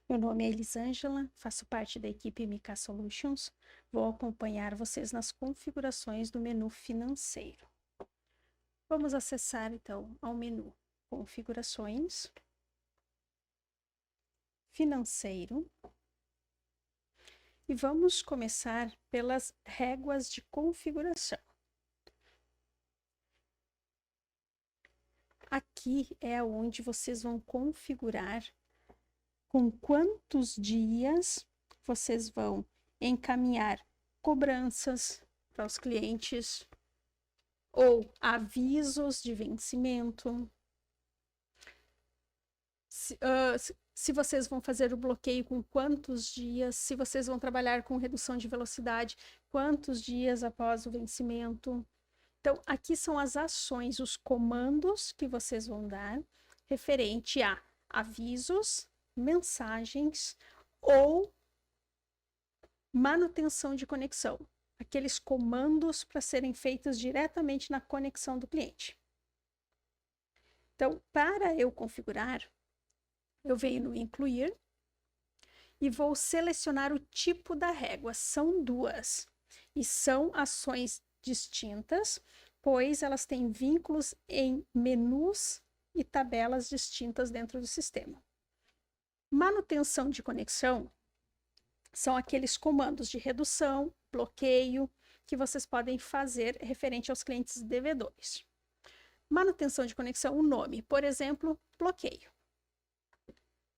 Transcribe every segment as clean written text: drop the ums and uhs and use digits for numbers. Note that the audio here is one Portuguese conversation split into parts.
Meu nome é Elisângela, faço parte da equipe MK Solutions. Vou acompanhar vocês nas configurações do menu financeiro. Vamos acessar, então, ao menu Configurações, Financeiro, e vamos começar pelas réguas de configuração. Aqui é onde vocês vão configurar com quantos dias vocês vão encaminhar cobranças para os clientes ou avisos de vencimento. Se vocês vão fazer o bloqueio com quantos dias, se vocês vão trabalhar com redução de velocidade, quantos dias após o vencimento. Então, aqui são as ações, os comandos que vocês vão dar referente a avisos, mensagens ou manutenção de conexão. Aqueles comandos para serem feitos diretamente na conexão do cliente. Então, para eu configurar, eu venho no incluir e vou selecionar o tipo da régua. São duas e são ações distintas, pois elas têm vínculos em menus e tabelas distintas dentro do sistema. Manutenção de conexão são aqueles comandos de redução, bloqueio, que vocês podem fazer referente aos clientes devedores. Manutenção de conexão, o nome, por exemplo, bloqueio.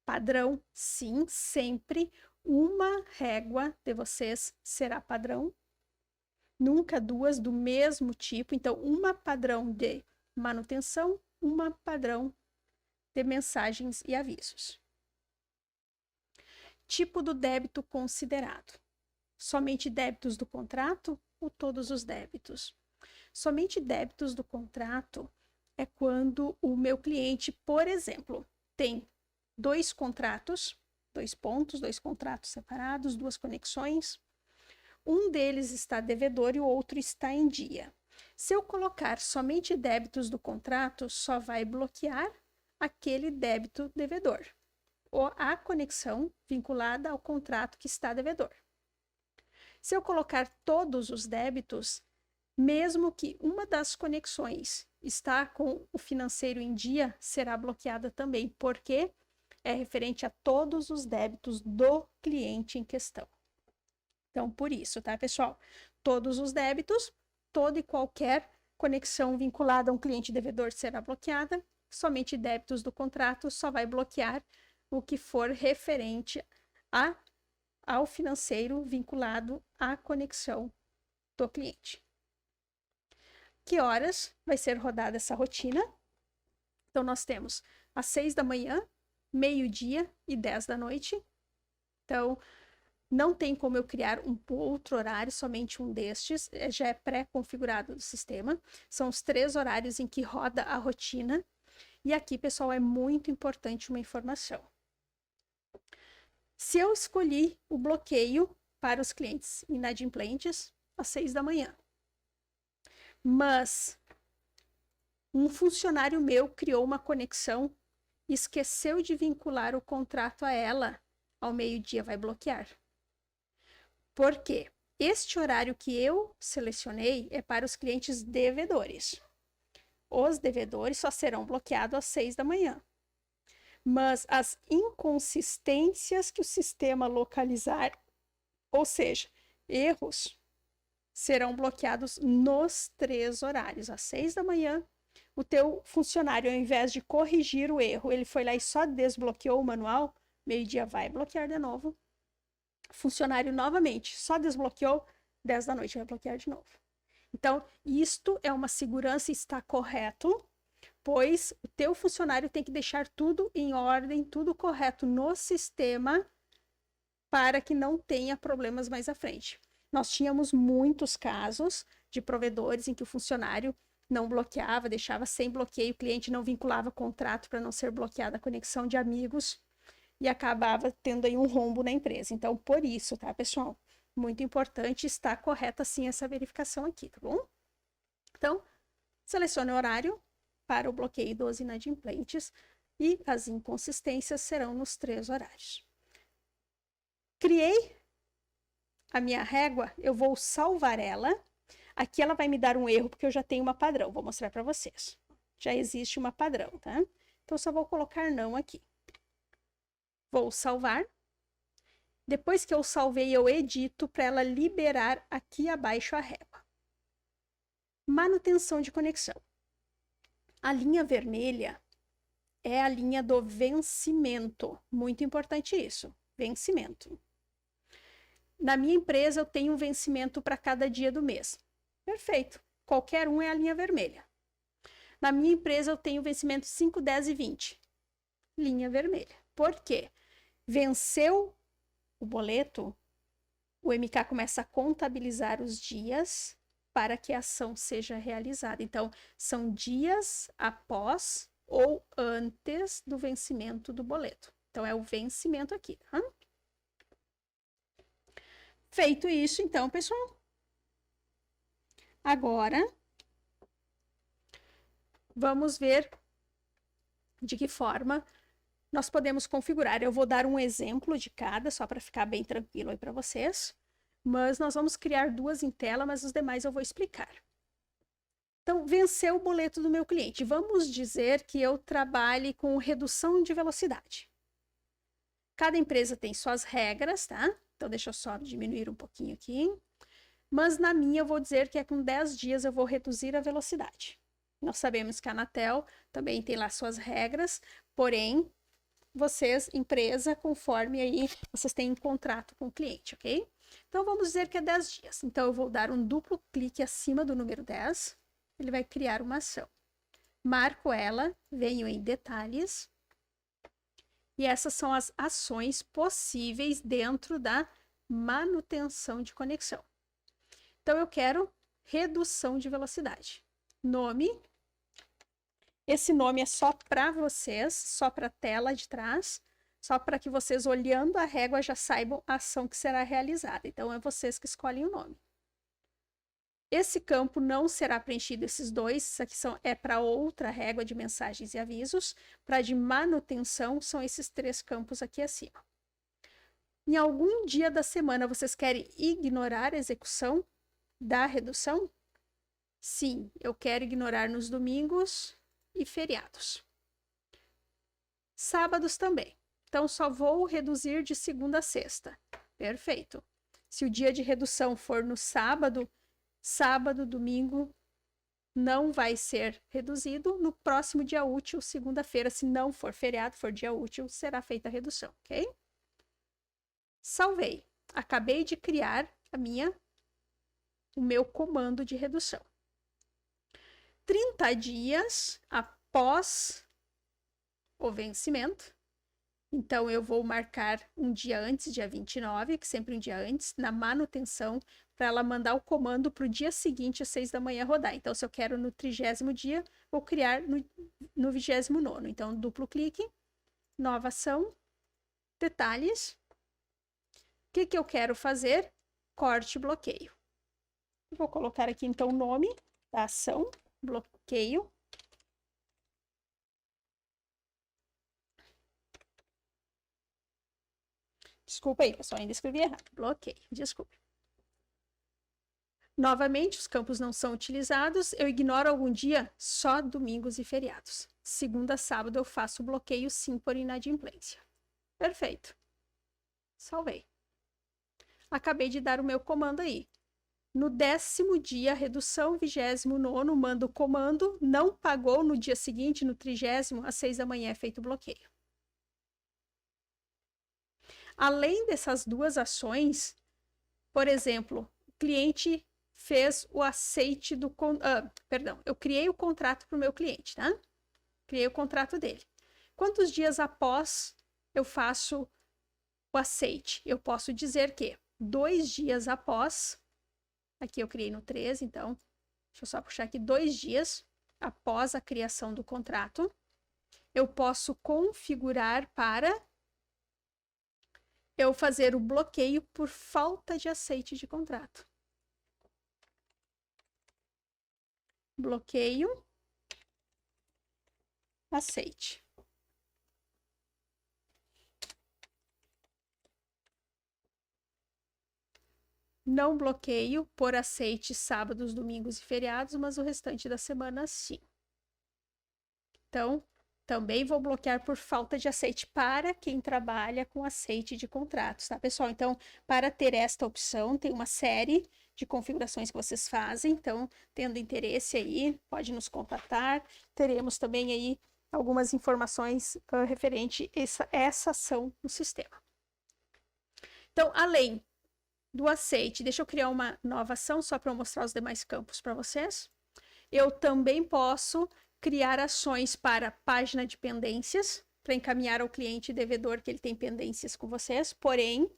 Padrão, sim, sempre uma régua de vocês será padrão, nunca duas do mesmo tipo. Então, uma padrão de manutenção, uma padrão de mensagens e avisos. Tipo do débito considerado. Somente débitos do contrato ou todos os débitos? Somente débitos do contrato é quando o meu cliente, por exemplo, tem dois contratos, dois pontos, dois contratos separados, duas conexões. Um deles está devedor e o outro está em dia. Se eu colocar somente débitos do contrato, só vai bloquear aquele débito devedor ou a conexão vinculada ao contrato que está devedor. Se eu colocar todos os débitos, mesmo que uma das conexões está com o financeiro em dia, será bloqueada também, porque é referente a todos os débitos do cliente em questão. Então, por isso, tá, pessoal? Todos os débitos, toda e qualquer conexão vinculada a um cliente devedor será bloqueada, somente débitos do contrato só vai bloquear o que for referente ao financeiro vinculado à conexão do cliente. Que horas vai ser rodada essa rotina? Então, nós temos às 6 da manhã, meio-dia e 10 da noite. Então, não tem como eu criar um outro horário, somente um destes, já é pré-configurado do sistema. São os 3 horários em que roda a rotina. E aqui, pessoal, é muito importante uma informação. Se eu escolhi o bloqueio para os clientes inadimplentes às 6 da manhã, mas um funcionário meu criou uma conexão e esqueceu de vincular o contrato a ela, ao meio-dia vai bloquear. Por quê? Este horário que eu selecionei é para os clientes devedores. Os devedores só serão bloqueados às 6 da manhã. Mas as inconsistências que o sistema localizar, ou seja, erros, serão bloqueados nos 3 horários. Às 6 da manhã, o teu funcionário, ao invés de corrigir o erro, ele foi lá e só desbloqueou o manual, meio-dia vai bloquear de novo. Funcionário novamente, só desbloqueou, 10 da noite vai bloquear de novo. Então, isto é uma segurança, está correto, pois o teu funcionário tem que deixar tudo em ordem, tudo correto no sistema, para que não tenha problemas mais à frente. Nós tínhamos muitos casos de provedores em que o funcionário não bloqueava, deixava sem bloqueio, o cliente não vinculava contrato para não ser bloqueada a conexão de amigos e acabava tendo aí um rombo na empresa. Então, por isso, tá, pessoal? Muito importante, está correta sim essa verificação aqui, tá bom? Então, selecione o horário para o bloqueio dos inadimplentes e as inconsistências serão nos 3 horários. Criei a minha régua, eu vou salvar ela. Aqui ela vai me dar um erro, porque eu já tenho uma padrão. Vou mostrar para vocês. Já existe uma padrão, tá? Então, eu só vou colocar não aqui. Vou salvar. Depois que eu salvei, eu edito para ela liberar aqui abaixo a régua. Manutenção de conexão. A linha vermelha é a linha do vencimento. Muito importante isso. Vencimento. Na minha empresa, eu tenho um vencimento para cada dia do mês. Perfeito. Qualquer um é a linha vermelha. Na minha empresa, eu tenho vencimento 5, 10 e 20. Linha vermelha. Por quê? Venceu o boleto, o MK começa a contabilizar os dias para que a ação seja realizada. Então, são dias após ou antes do vencimento do boleto. Então, é o vencimento aqui, tá? Feito isso, então, pessoal, agora vamos ver de que forma nós podemos configurar. Eu vou dar um exemplo de cada, só para ficar bem tranquilo aí para vocês. Mas nós vamos criar duas em tela, mas os demais eu vou explicar. Então, venceu o boleto do meu cliente. Vamos dizer que eu trabalhe com redução de velocidade. Cada empresa tem suas regras, tá? Então, deixa eu só diminuir um pouquinho aqui. Mas na minha eu vou dizer que é com 10 dias eu vou reduzir a velocidade. Nós sabemos que a Anatel também tem lá suas regras, porém, vocês, empresa, conforme aí vocês têm um contrato com o cliente, ok? Então, vamos dizer que é 10 dias. Então, eu vou dar um duplo clique acima do número 10. Ele vai criar uma ação. Marco ela, venho em detalhes. E essas são as ações possíveis dentro da manutenção de conexão. Então, eu quero redução de velocidade. Nome. Esse nome é só para vocês, só para a tela de trás, só para que vocês, olhando a régua, já saibam a ação que será realizada. Então, é vocês que escolhem o nome. Esse campo não será preenchido, esses dois, isso aqui é para outra régua de mensagens e avisos. Para de manutenção, são esses 3 campos aqui acima. Em algum dia da semana, vocês querem ignorar a execução da redução? Sim, eu quero ignorar nos domingos e feriados. Sábados também. Então, só vou reduzir de segunda a sexta. Perfeito. Se o dia de redução for no sábado, domingo, não vai ser reduzido. No próximo dia útil, segunda-feira, se não for feriado, for dia útil, será feita a redução, ok? Salvei. Acabei de criar o meu comando de redução. 30 dias após o vencimento. Então, eu vou marcar um dia antes, dia 29, que sempre um dia antes, na manutenção, para ela mandar o comando para o dia seguinte, às 6 da manhã, rodar. Então, se eu quero no 30º dia, vou criar no 29º. Então, duplo clique, nova ação, detalhes. O que eu quero fazer? Corte e bloqueio. Vou colocar aqui, então, o nome da ação, bloqueio. Desculpa aí, pessoal, ainda escrevi errado. Bloqueio, desculpa. Novamente, os campos não são utilizados. Eu ignoro algum dia, só domingos e feriados. Segunda a sábado eu faço o bloqueio, sim, por inadimplência. Perfeito. Salvei. Acabei de dar o meu comando aí. No 10º dia, redução, 29º, mando o comando. Não pagou no dia seguinte, no 30º, às 6 da manhã é feito o bloqueio. Além dessas duas ações, por exemplo, o cliente fez o aceite do... perdão, eu criei o contrato para o meu cliente, tá? Criei o contrato dele. Quantos dias após eu faço o aceite? Eu posso dizer que 2 dias após, aqui eu criei no 13, então, deixa eu só puxar aqui, 2 dias após a criação do contrato, eu posso configurar para eu fazer o bloqueio por falta de aceite de contrato. Bloqueio, aceite. Não bloqueio por aceite sábados, domingos e feriados, mas o restante da semana sim. Então, também vou bloquear por falta de aceite para quem trabalha com aceite de contratos, tá, pessoal? Então, para ter esta opção, tem uma série de configurações que vocês fazem. Então, tendo interesse aí, pode nos contatar. Teremos também aí algumas informações referente a essa ação no sistema. Então, além do aceite, deixa eu criar uma nova ação só para eu mostrar os demais campos para vocês. Eu também posso criar ações para página de pendências, para encaminhar ao cliente devedor que ele tem pendências com vocês. Porém,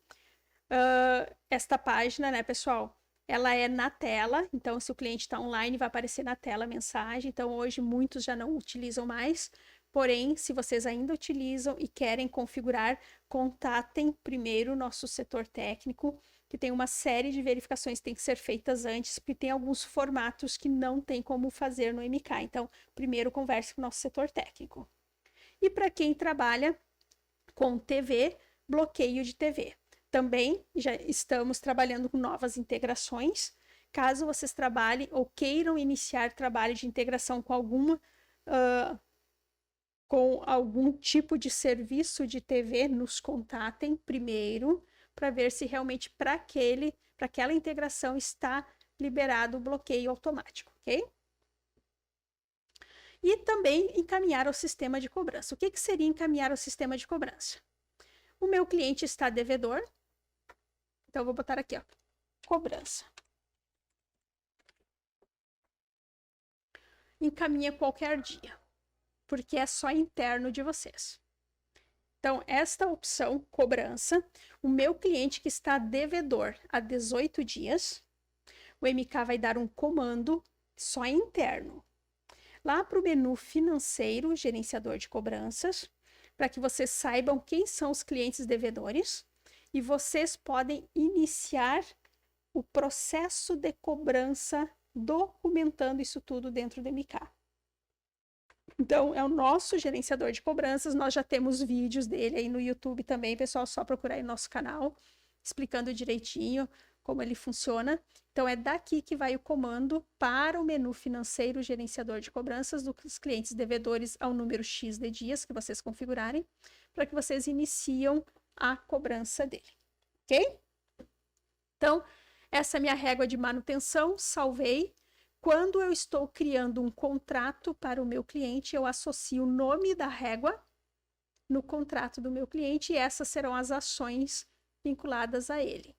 esta página, né, pessoal, ela é na tela. Então, se o cliente está online, vai aparecer na tela a mensagem. Então, hoje, muitos já não utilizam mais. Porém, se vocês ainda utilizam e querem configurar, contatem primeiro o nosso setor técnico, que tem uma série de verificações que tem que ser feitas antes, porque tem alguns formatos que não tem como fazer no MK. Então, primeiro converse com o nosso setor técnico. E para quem trabalha com TV, bloqueio de TV. Também já estamos trabalhando com novas integrações. Caso vocês trabalhem ou queiram iniciar trabalho de integração com algum tipo de serviço de TV, nos contatem primeiro, para ver se realmente para aquela integração está liberado o bloqueio automático, ok? E também encaminhar ao sistema de cobrança. O que seria encaminhar ao sistema de cobrança? O meu cliente está devedor, então eu vou botar aqui, ó, cobrança. Encaminha qualquer dia, porque é só interno de vocês. Então, esta opção, cobrança, o meu cliente que está devedor há 18 dias, o MK vai dar um comando só interno. Lá para o menu financeiro, gerenciador de cobranças, para que vocês saibam quem são os clientes devedores e vocês podem iniciar o processo de cobrança documentando isso tudo dentro do MK. Então, é o nosso gerenciador de cobranças. Nós já temos vídeos dele aí no YouTube também, pessoal. Só procurar aí no nosso canal, explicando direitinho como ele funciona. Então, é daqui que vai o comando para o menu financeiro, gerenciador de cobranças dos clientes devedores ao número X de dias que vocês configurarem, para que vocês iniciam a cobrança dele, ok? Então, essa é a minha régua de manutenção. Salvei. Quando eu estou criando um contrato para o meu cliente, eu associo o nome da régua no contrato do meu cliente e essas serão as ações vinculadas a ele.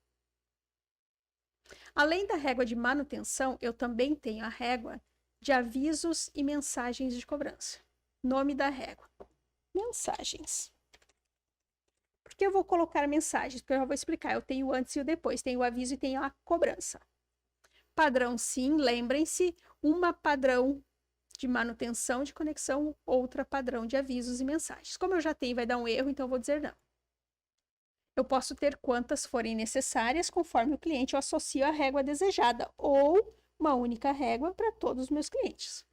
Além da régua de manutenção, eu também tenho a régua de avisos e mensagens de cobrança. Nome da régua: mensagens. Por que eu vou colocar mensagens? Porque eu já vou explicar. Eu tenho o antes e o depois, tenho o aviso e tenho a cobrança. Padrão sim, lembrem-se, uma padrão de manutenção de conexão, outra padrão de avisos e mensagens. Como eu já tenho, vai dar um erro, então eu vou dizer não. Eu posso ter quantas forem necessárias, conforme o cliente eu associo a régua desejada, ou uma única régua para todos os meus clientes.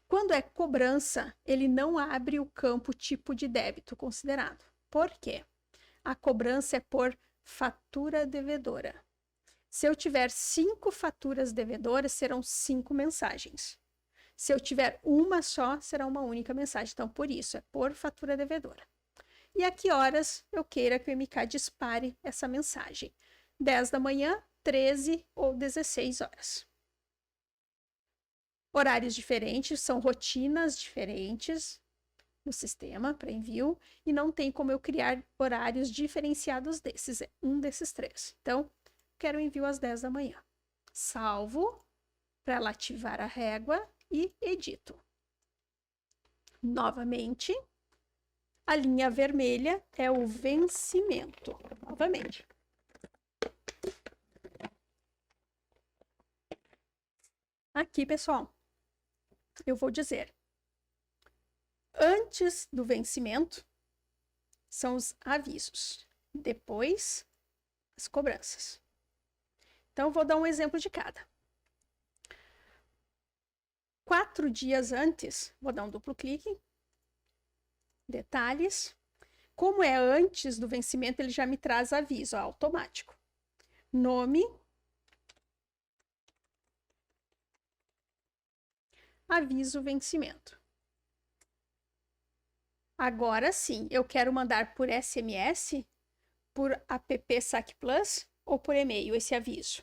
Quando é cobrança, ele não abre o campo tipo de débito considerado. Por quê? A cobrança é por fatura devedora. Se eu tiver 5 faturas devedoras, serão 5 mensagens. Se eu tiver uma só, será uma única mensagem. Então, por isso, é por fatura devedora. E a que horas eu queira que o MK dispare essa mensagem? 10 da manhã, 13 ou 16 horas. Horários diferentes, são rotinas diferentes no sistema para envio e não tem como eu criar horários diferenciados desses, é um desses 3. Então, quero envio às 10 da manhã. Salvo para ela ativar a régua e edito. Novamente, a linha vermelha é o vencimento. Novamente. Aqui, pessoal, eu vou dizer: antes do vencimento são os avisos, depois as cobranças. Então, vou dar um exemplo de cada. 4 dias antes, vou dar um duplo clique, detalhes. Como é antes do vencimento, ele já me traz aviso automático. nome, aviso vencimento. Agora sim, eu quero mandar por SMS, por app Saque Plus ou por e-mail esse aviso.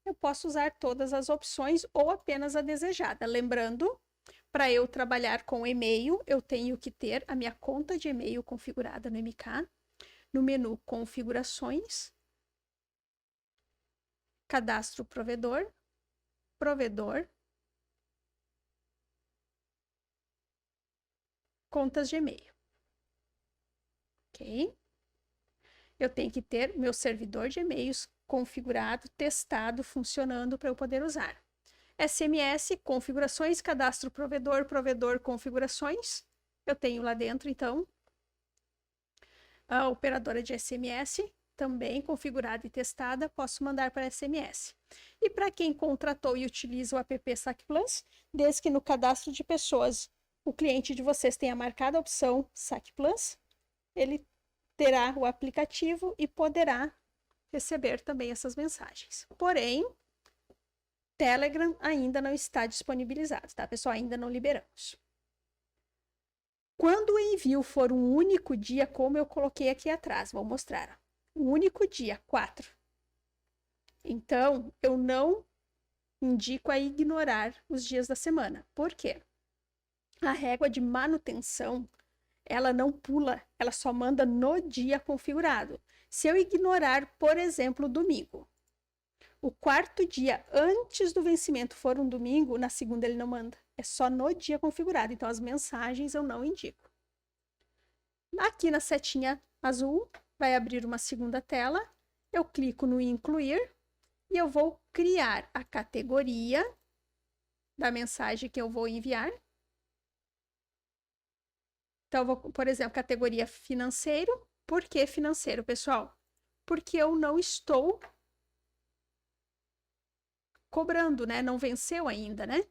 Eu posso usar todas as opções ou apenas a desejada. Lembrando, para eu trabalhar com e-mail, eu tenho que ter a minha conta de e-mail configurada no MK, no menu Configurações, Cadastro Provedor, Provedor, Contas de e-mail. Ok? Eu tenho que ter meu servidor de e-mails configurado, testado, funcionando para eu poder usar. SMS, configurações, cadastro provedor, provedor, configurações. Eu tenho lá dentro, então, a operadora de SMS, também configurada e testada, posso mandar para SMS. E para quem contratou e utiliza o app Saque Plus, desde que no cadastro de pessoas o cliente de vocês tenha marcado a opção Saque Plus, ele terá o aplicativo e poderá receber também essas mensagens. Porém, Telegram ainda não está disponibilizado, tá, pessoal? Ainda não liberamos. Quando o envio for um único dia, como eu coloquei aqui atrás, vou mostrar. Um único dia, 4. Então, eu não indico a ignorar os dias da semana. Por quê? A régua de manutenção, ela não pula, ela só manda no dia configurado. Se eu ignorar, por exemplo, domingo, o quarto dia antes do vencimento for um domingo, na segunda ele não manda. É só no dia configurado. Então, as mensagens eu não indico. Aqui na setinha azul, vai abrir uma segunda tela. Eu clico no incluir e eu vou criar a categoria da mensagem que eu vou enviar. Então, eu vou, por exemplo, categoria financeiro. Por que financeiro, pessoal? Porque eu não estou cobrando, né? Não venceu ainda, né?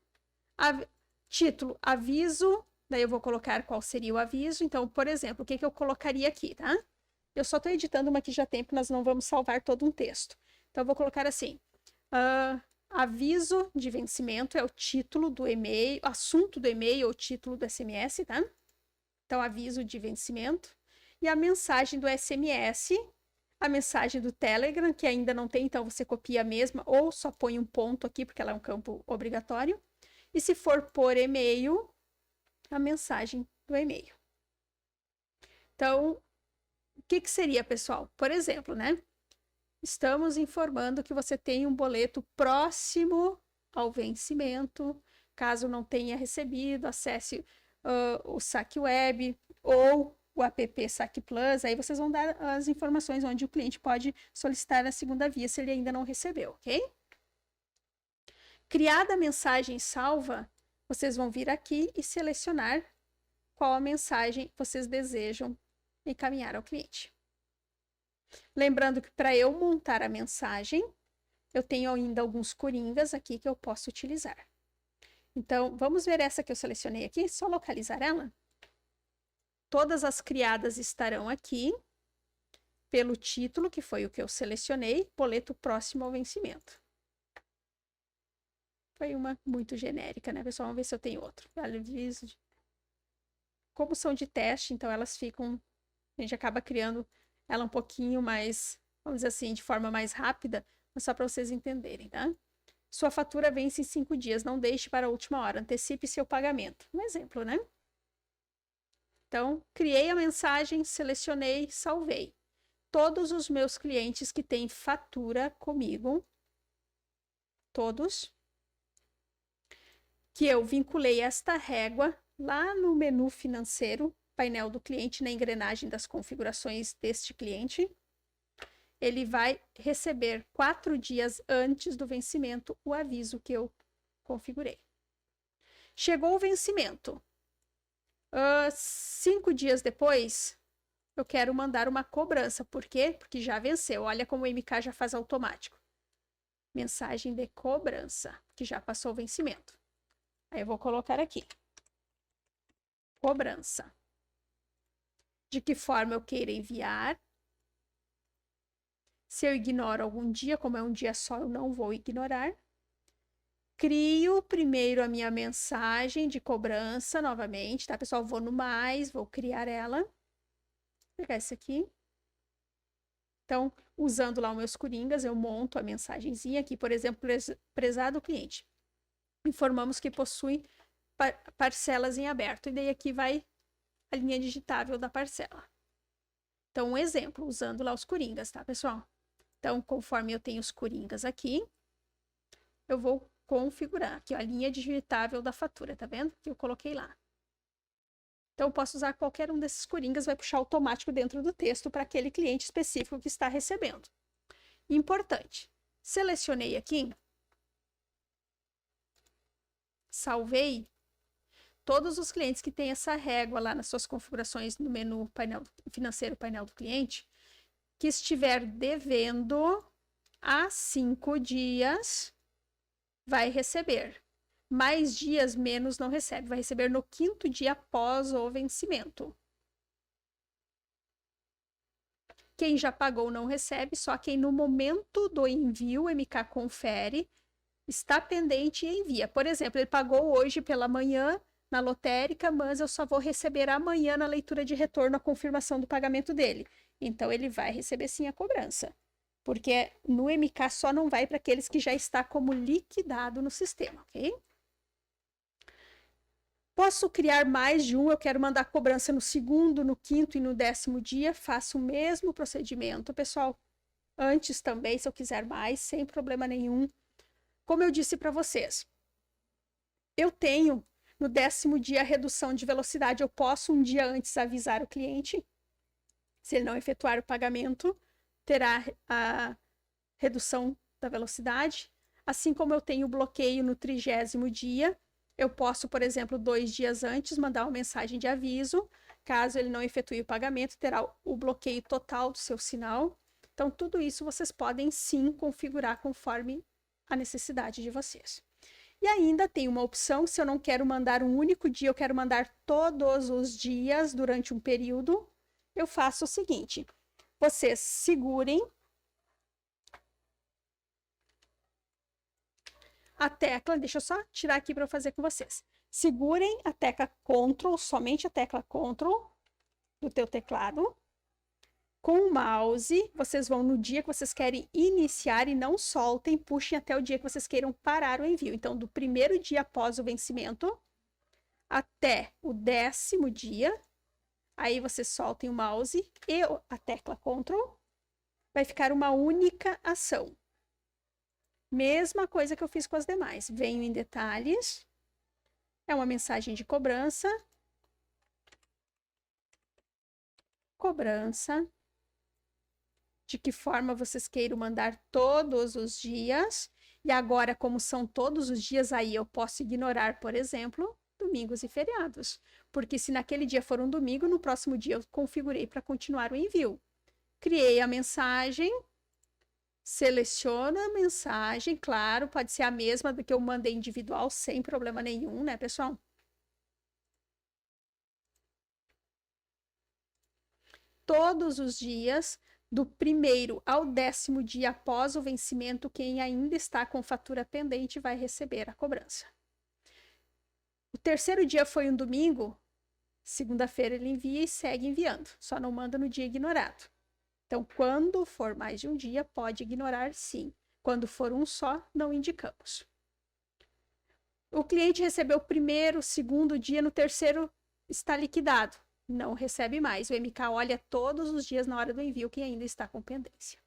Título, aviso. Daí eu vou colocar qual seria o aviso. Então, por exemplo, o que eu colocaria aqui, tá? Eu só estou editando uma que já tem, porque nós não vamos salvar todo um texto. Então, eu vou colocar assim. Aviso de vencimento é o título do e-mail, assunto do e-mail ou título do SMS, tá? Então, aviso de vencimento. E a mensagem do SMS, a mensagem do Telegram, que ainda não tem, então você copia a mesma, ou só põe um ponto aqui, porque ela é um campo obrigatório. E se for por e-mail, a mensagem do e-mail. Então, o que seria, pessoal? Por exemplo, né? Estamos informando que você tem um boleto próximo ao vencimento. Caso não tenha recebido, acesse o Saque Web ou o app Saque Plus. Aí vocês vão dar as informações onde o cliente pode solicitar a segunda via se ele ainda não recebeu, ok? Criada a mensagem salva, vocês vão vir aqui e selecionar qual a mensagem vocês desejam encaminhar ao cliente. Lembrando que para eu montar a mensagem, eu tenho ainda alguns coringas aqui que eu posso utilizar. Então, vamos ver essa que eu selecionei aqui, só localizar ela. Todas as criadas estarão aqui, pelo título, que foi o que eu selecionei, boleto próximo ao vencimento. Foi uma muito genérica, né, pessoal? Vamos ver se eu tenho outro. Como são de teste, então elas ficam... A gente acaba criando ela um pouquinho mais, vamos dizer assim, de forma mais rápida, mas só para vocês entenderem, tá? Sua fatura vence em 5 dias, não deixe para a última hora, antecipe seu pagamento. Um exemplo, né? Então, criei a mensagem, selecionei, salvei. Todos os meus clientes que têm fatura comigo, todos, que eu vinculei esta régua lá no menu financeiro, painel do cliente, na engrenagem das configurações deste cliente, ele vai receber 4 dias antes do vencimento o aviso que eu configurei. Chegou o vencimento. 5 dias depois, eu quero mandar uma cobrança. Por quê? Porque já venceu. Olha como o MK já faz automático. Mensagem de cobrança, que já passou o vencimento. Aí eu vou colocar aqui. Cobrança. De que forma eu queira enviar. Se eu ignoro algum dia, como é um dia só, eu não vou ignorar. Crio primeiro a minha mensagem de cobrança novamente, tá, pessoal? Vou no mais, vou criar ela. Vou pegar esse aqui. Então, usando lá os meus coringas, eu monto a mensagenzinha aqui, por exemplo, prezado cliente. Informamos que possui parcelas em aberto. E daí aqui vai a linha digitável da parcela. Então, um exemplo, usando lá os coringas, tá, pessoal? Então, conforme eu tenho os coringas aqui, eu vou configurar aqui, ó, a linha digitável da fatura, tá vendo? Que eu coloquei lá. Então, eu posso usar qualquer um desses coringas, vai puxar automático dentro do texto para aquele cliente específico que está recebendo. Importante. Selecionei aqui. Salvei. Todos os clientes que têm essa régua lá nas suas configurações no menu painel financeiro, painel do cliente, que estiver devendo há 5 dias, vai receber. Mais dias, menos não recebe. Vai receber no 5º dia após o vencimento. Quem já pagou não recebe, só quem no momento do envio, o MK confere, está pendente e envia. Por exemplo, ele pagou hoje pela manhã na lotérica, mas eu só vou receber amanhã na leitura de retorno a confirmação do pagamento dele. Então, ele vai receber sim a cobrança. Porque no MK só não vai para aqueles que já está como liquidado no sistema, ok? Posso criar mais de um, eu quero mandar cobrança no 2º, no 5º e no 10º dia, faço o mesmo procedimento, pessoal. Antes também, se eu quiser mais, sem problema nenhum. Como eu disse para vocês, eu tenho no 10º dia a redução de velocidade. Eu posso um dia antes avisar o cliente, se ele não efetuar o pagamento, terá a redução da velocidade. Assim como eu tenho o bloqueio no 30º dia, eu posso, por exemplo, 2 dias antes, mandar uma mensagem de aviso. Caso ele não efetue o pagamento, terá o bloqueio total do seu sinal. Então, tudo isso vocês podem sim configurar conforme a necessidade de vocês. E ainda tem uma opção, se eu não quero mandar um único dia, eu quero mandar todos os dias durante um período, eu faço o seguinte: vocês segurem a tecla, deixa eu só tirar aqui para eu fazer com vocês. Segurem a tecla Ctrl, somente a tecla Ctrl do teu teclado. Com o mouse, vocês vão no dia que vocês querem iniciar e não soltem, puxem até o dia que vocês queiram parar o envio. Então, do 1º dia após o vencimento até o 10º dia, aí vocês soltem o mouse e a tecla Ctrl, vai ficar uma única ação. Mesma coisa que eu fiz com as demais. Venho em detalhes, é uma mensagem de cobrança, de que forma vocês queiram mandar todos os dias. E agora, como são todos os dias, aí eu posso ignorar, por exemplo, domingos e feriados. Porque se naquele dia for um domingo, no próximo dia eu configurei para continuar o envio. Criei a mensagem, seleciono a mensagem, claro, pode ser a mesma do que eu mandei individual, sem problema nenhum, né, pessoal? Todos os dias, do 1º ao 10º dia após o vencimento, quem ainda está com fatura pendente vai receber a cobrança. O 3º dia foi um domingo, segunda-feira ele envia e segue enviando, só não manda no dia ignorado. Então, quando for mais de um dia, pode ignorar sim. Quando for um só, não indicamos. O cliente recebeu o 1º, 2º dia, no 3º está liquidado. Não recebe mais. O MK olha todos os dias na hora do envio quem ainda está com pendência.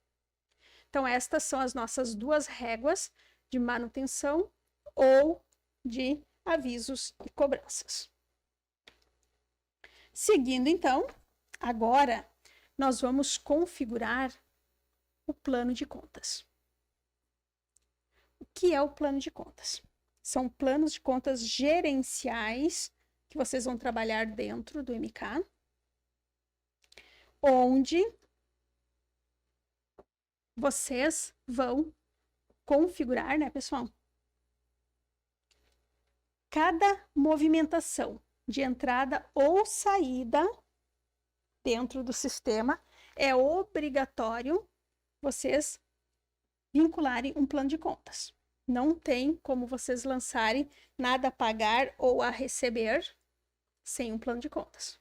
Então, estas são as nossas 2 réguas de manutenção ou de avisos e cobranças. Seguindo, então, agora nós vamos configurar o plano de contas. O que é o plano de contas? São planos de contas gerenciais que vocês vão trabalhar dentro do MK, onde vocês vão configurar, né, pessoal? Cada movimentação de entrada ou saída dentro do sistema é obrigatório vocês vincularem um plano de contas. Não tem como vocês lançarem nada a pagar ou a receber sem um plano de contas.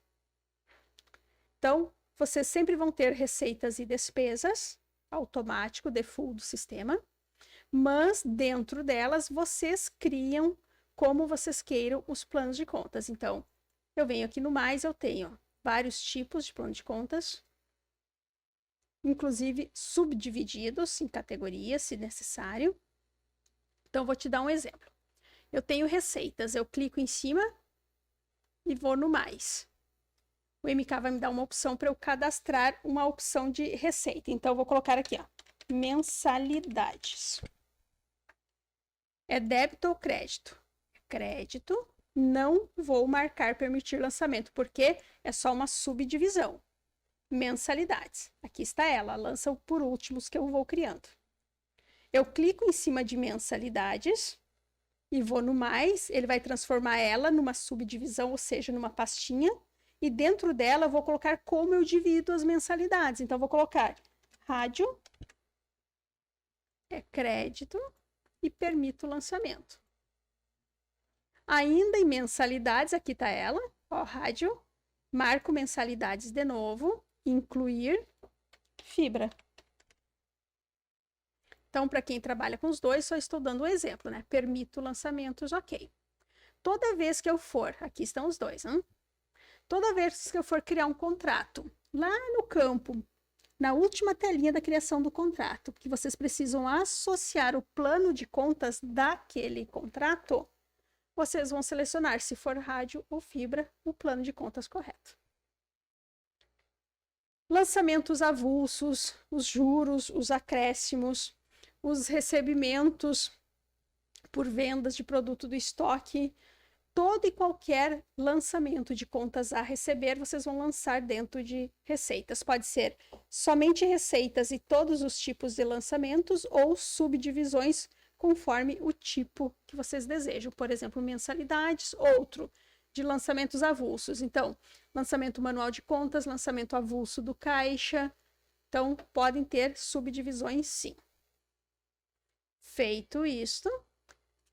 Então, vocês sempre vão ter receitas e despesas, automático, default do sistema, mas dentro delas vocês criam como vocês queiram os planos de contas. Então, eu venho aqui no mais, eu tenho vários tipos de plano de contas, inclusive subdivididos em categorias, se necessário. Então, vou te dar um exemplo. Eu tenho receitas, eu clico em cima e vou no mais. O MK vai me dar uma opção para eu cadastrar uma opção de receita. Então, eu vou colocar aqui, ó, mensalidades. É débito ou crédito? Crédito. Não vou marcar permitir lançamento, porque é só uma subdivisão. Mensalidades. Aqui está ela, lança por últimos que eu vou criando. Eu clico em cima de mensalidades e vou no mais, ele vai transformar ela numa subdivisão, ou seja, numa pastinha, e dentro dela eu vou colocar como eu divido as mensalidades. Então, eu vou colocar rádio, é crédito e permito o lançamento. Ainda em mensalidades, aqui está ela, ó, rádio, marco mensalidades de novo, incluir fibra. Então, para quem trabalha com os dois, só estou dando um exemplo, né? Permito lançamentos, ok. Toda vez que eu for, aqui estão os dois, hein? Toda vez que eu for criar um contrato, lá no campo, na última telinha da criação do contrato, que vocês precisam associar o plano de contas daquele contrato, vocês vão selecionar, se for rádio ou fibra, o plano de contas correto. Lançamentos avulsos, os juros, os acréscimos, os recebimentos por vendas de produto do estoque, todo e qualquer lançamento de contas a receber, vocês vão lançar dentro de receitas. Pode ser somente receitas e todos os tipos de lançamentos ou subdivisões conforme o tipo que vocês desejam. Por exemplo, mensalidades, outro de lançamentos avulsos. Então, lançamento manual de contas, lançamento avulso do caixa. Então, podem ter subdivisões, sim. Feito isto,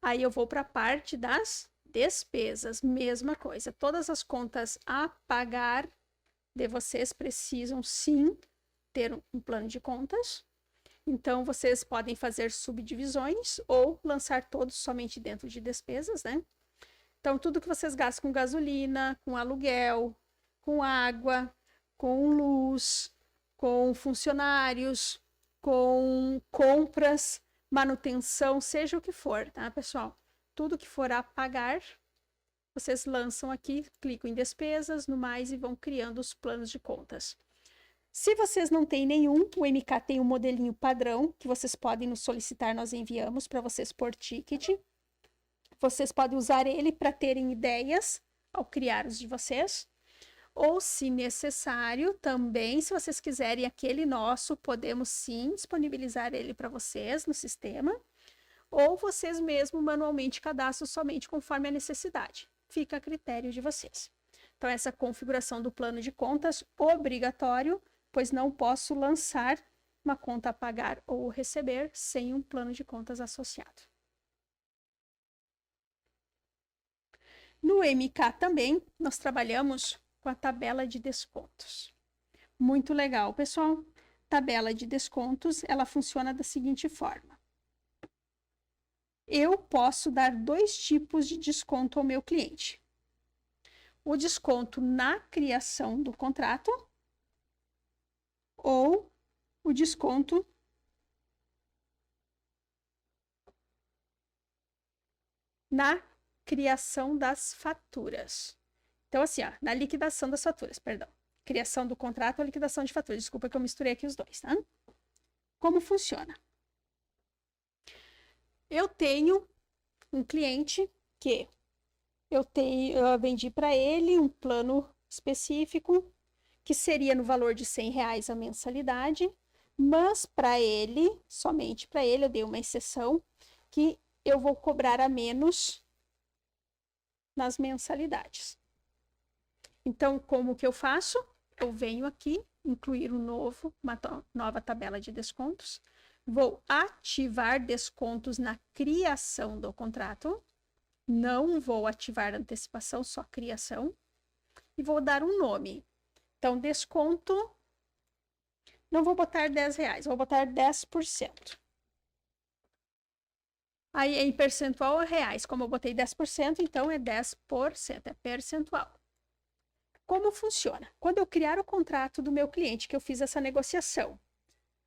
aí eu vou para a parte das despesas. Mesma coisa, todas as contas a pagar de vocês precisam, sim, ter um plano de contas. Então, vocês podem fazer subdivisões ou lançar todos somente dentro de despesas, né? Então, tudo que vocês gastam com gasolina, com aluguel, com água, com luz, com funcionários, com compras, manutenção, seja o que for, tá, pessoal? Tudo que for a pagar, vocês lançam aqui, clicam em despesas, no mais, e vão criando os planos de contas. Se vocês não têm nenhum, o MK tem um modelinho padrão, que vocês podem nos solicitar, nós enviamos para vocês por ticket. Vocês podem usar ele para terem ideias ao criar os de vocês. Ou, se necessário, também, se vocês quiserem aquele nosso, podemos sim disponibilizar ele para vocês no sistema. Ou vocês mesmo manualmente cadastram somente conforme a necessidade. Fica a critério de vocês. Então, essa configuração do plano de contas obrigatório, pois não posso lançar uma conta a pagar ou receber sem um plano de contas associado. No MK também, nós trabalhamos com a tabela de descontos. Muito legal, pessoal. Tabela de descontos, ela funciona da seguinte forma. Eu posso dar dois tipos de desconto ao meu cliente. O desconto na criação do contrato ou o desconto na criação das faturas. Então, assim, ó, na liquidação das faturas, perdão. Criação do contrato ou liquidação de faturas. Desculpa que eu misturei aqui os dois, tá? Como funciona? Eu tenho um cliente que eu vendi para ele um plano específico que seria no valor de R$100 a mensalidade, mas para ele, somente para ele, eu dei uma exceção que eu vou cobrar a menos nas mensalidades. Então, como que eu faço? Eu venho aqui incluir uma nova tabela de descontos. Vou ativar descontos na criação do contrato. Não vou ativar antecipação, só criação. E vou dar um nome. Então, desconto, não vou botar R$10, vou botar 10%. Aí, em percentual reais, como eu botei 10%, então é 10%, é percentual. Como funciona? Quando eu criar o contrato do meu cliente, que eu fiz essa negociação,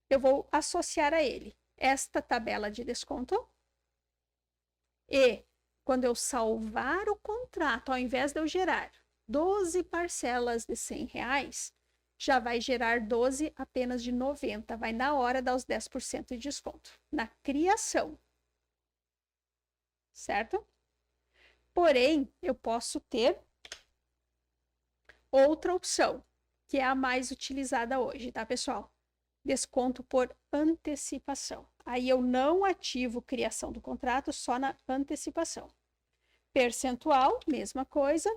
eu vou associar a ele esta tabela de desconto. E quando eu salvar o contrato, ao invés de eu gerar 12 parcelas de R$100, já vai gerar 12 apenas de 90. Vai na hora dar os 10% de desconto. Na criação. Certo? Porém, eu posso ter outra opção, que é a mais utilizada hoje, tá, pessoal? Desconto por antecipação. Aí eu não ativo criação do contrato, só na antecipação. Percentual, mesma coisa.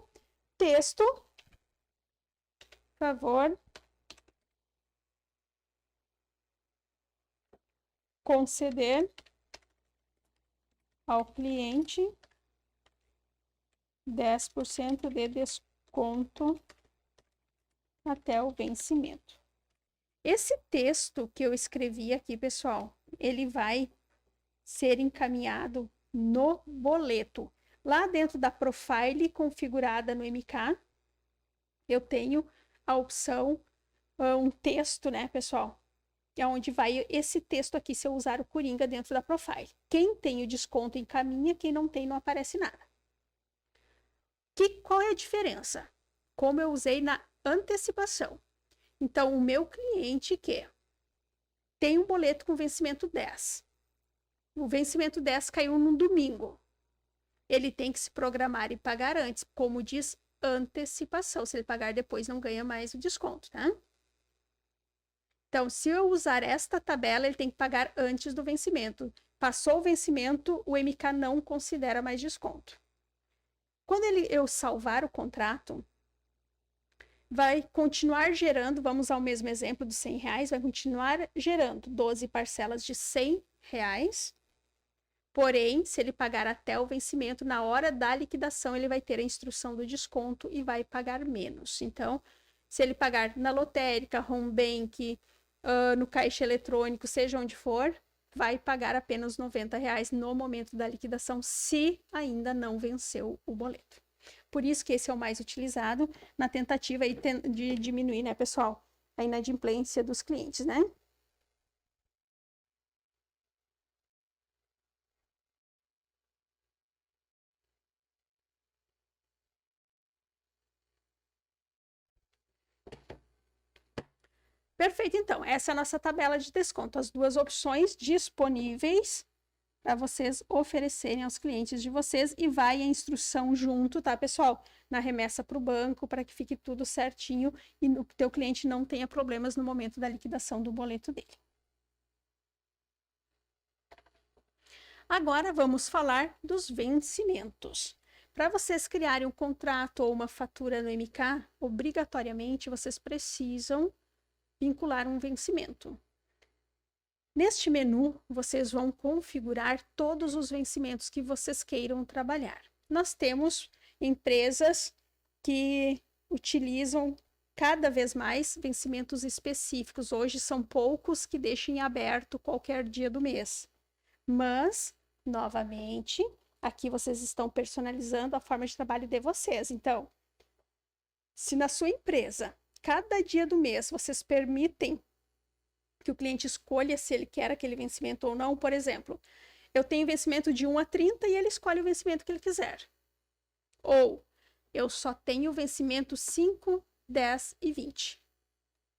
Texto, por favor, conceder ao cliente 10% de desconto até o vencimento. Esse texto que eu escrevi aqui, pessoal, ele vai ser encaminhado no boleto. Lá dentro da profile configurada no MK, eu tenho a opção, um texto, né, pessoal? É onde vai esse texto aqui, se eu usar o Coringa dentro da profile. Quem tem o desconto encaminha, quem não tem não aparece nada. Qual é a diferença? Como eu usei na antecipação. Então, o meu cliente que tem um boleto com vencimento 10. O vencimento 10 caiu num domingo. Ele tem que se programar e pagar antes, como diz antecipação. Se ele pagar depois, não ganha mais o desconto, tá? Então, se eu usar esta tabela, ele tem que pagar antes do vencimento. Passou o vencimento, o MK não considera mais desconto. Quando eu salvar o contrato, vai continuar gerando, vamos ao mesmo exemplo dos R$100, vai continuar gerando 12 parcelas de R$100. Porém, se ele pagar até o vencimento, na hora da liquidação, ele vai ter a instrução do desconto e vai pagar menos. Então, se ele pagar na lotérica, home bank, no caixa eletrônico, seja onde for, vai pagar apenas R$90 no momento da liquidação, se ainda não venceu o boleto. Por isso que esse é o mais utilizado na tentativa aí de diminuir, né, pessoal, a inadimplência dos clientes, né? Perfeito, então, essa é a nossa tabela de desconto, as duas opções disponíveis para vocês oferecerem aos clientes de vocês e vai a instrução junto, tá, pessoal? Na remessa para o banco, para que fique tudo certinho e o teu cliente não tenha problemas no momento da liquidação do boleto dele. Agora vamos falar dos vencimentos. Para vocês criarem um contrato ou uma fatura no MK, obrigatoriamente vocês precisam vincular um vencimento. Neste menu, vocês vão configurar todos os vencimentos que vocês queiram trabalhar. Nós temos empresas que utilizam cada vez mais vencimentos específicos. Hoje são poucos que deixem aberto qualquer dia do mês. Mas, novamente, aqui vocês estão personalizando a forma de trabalho de vocês. Então, se na sua empresa, cada dia do mês, vocês permitem que o cliente escolha se ele quer aquele vencimento ou não, por exemplo, eu tenho vencimento de 1 a 30 e ele escolhe o vencimento que ele quiser. Ou eu só tenho vencimento 5, 10 e 20.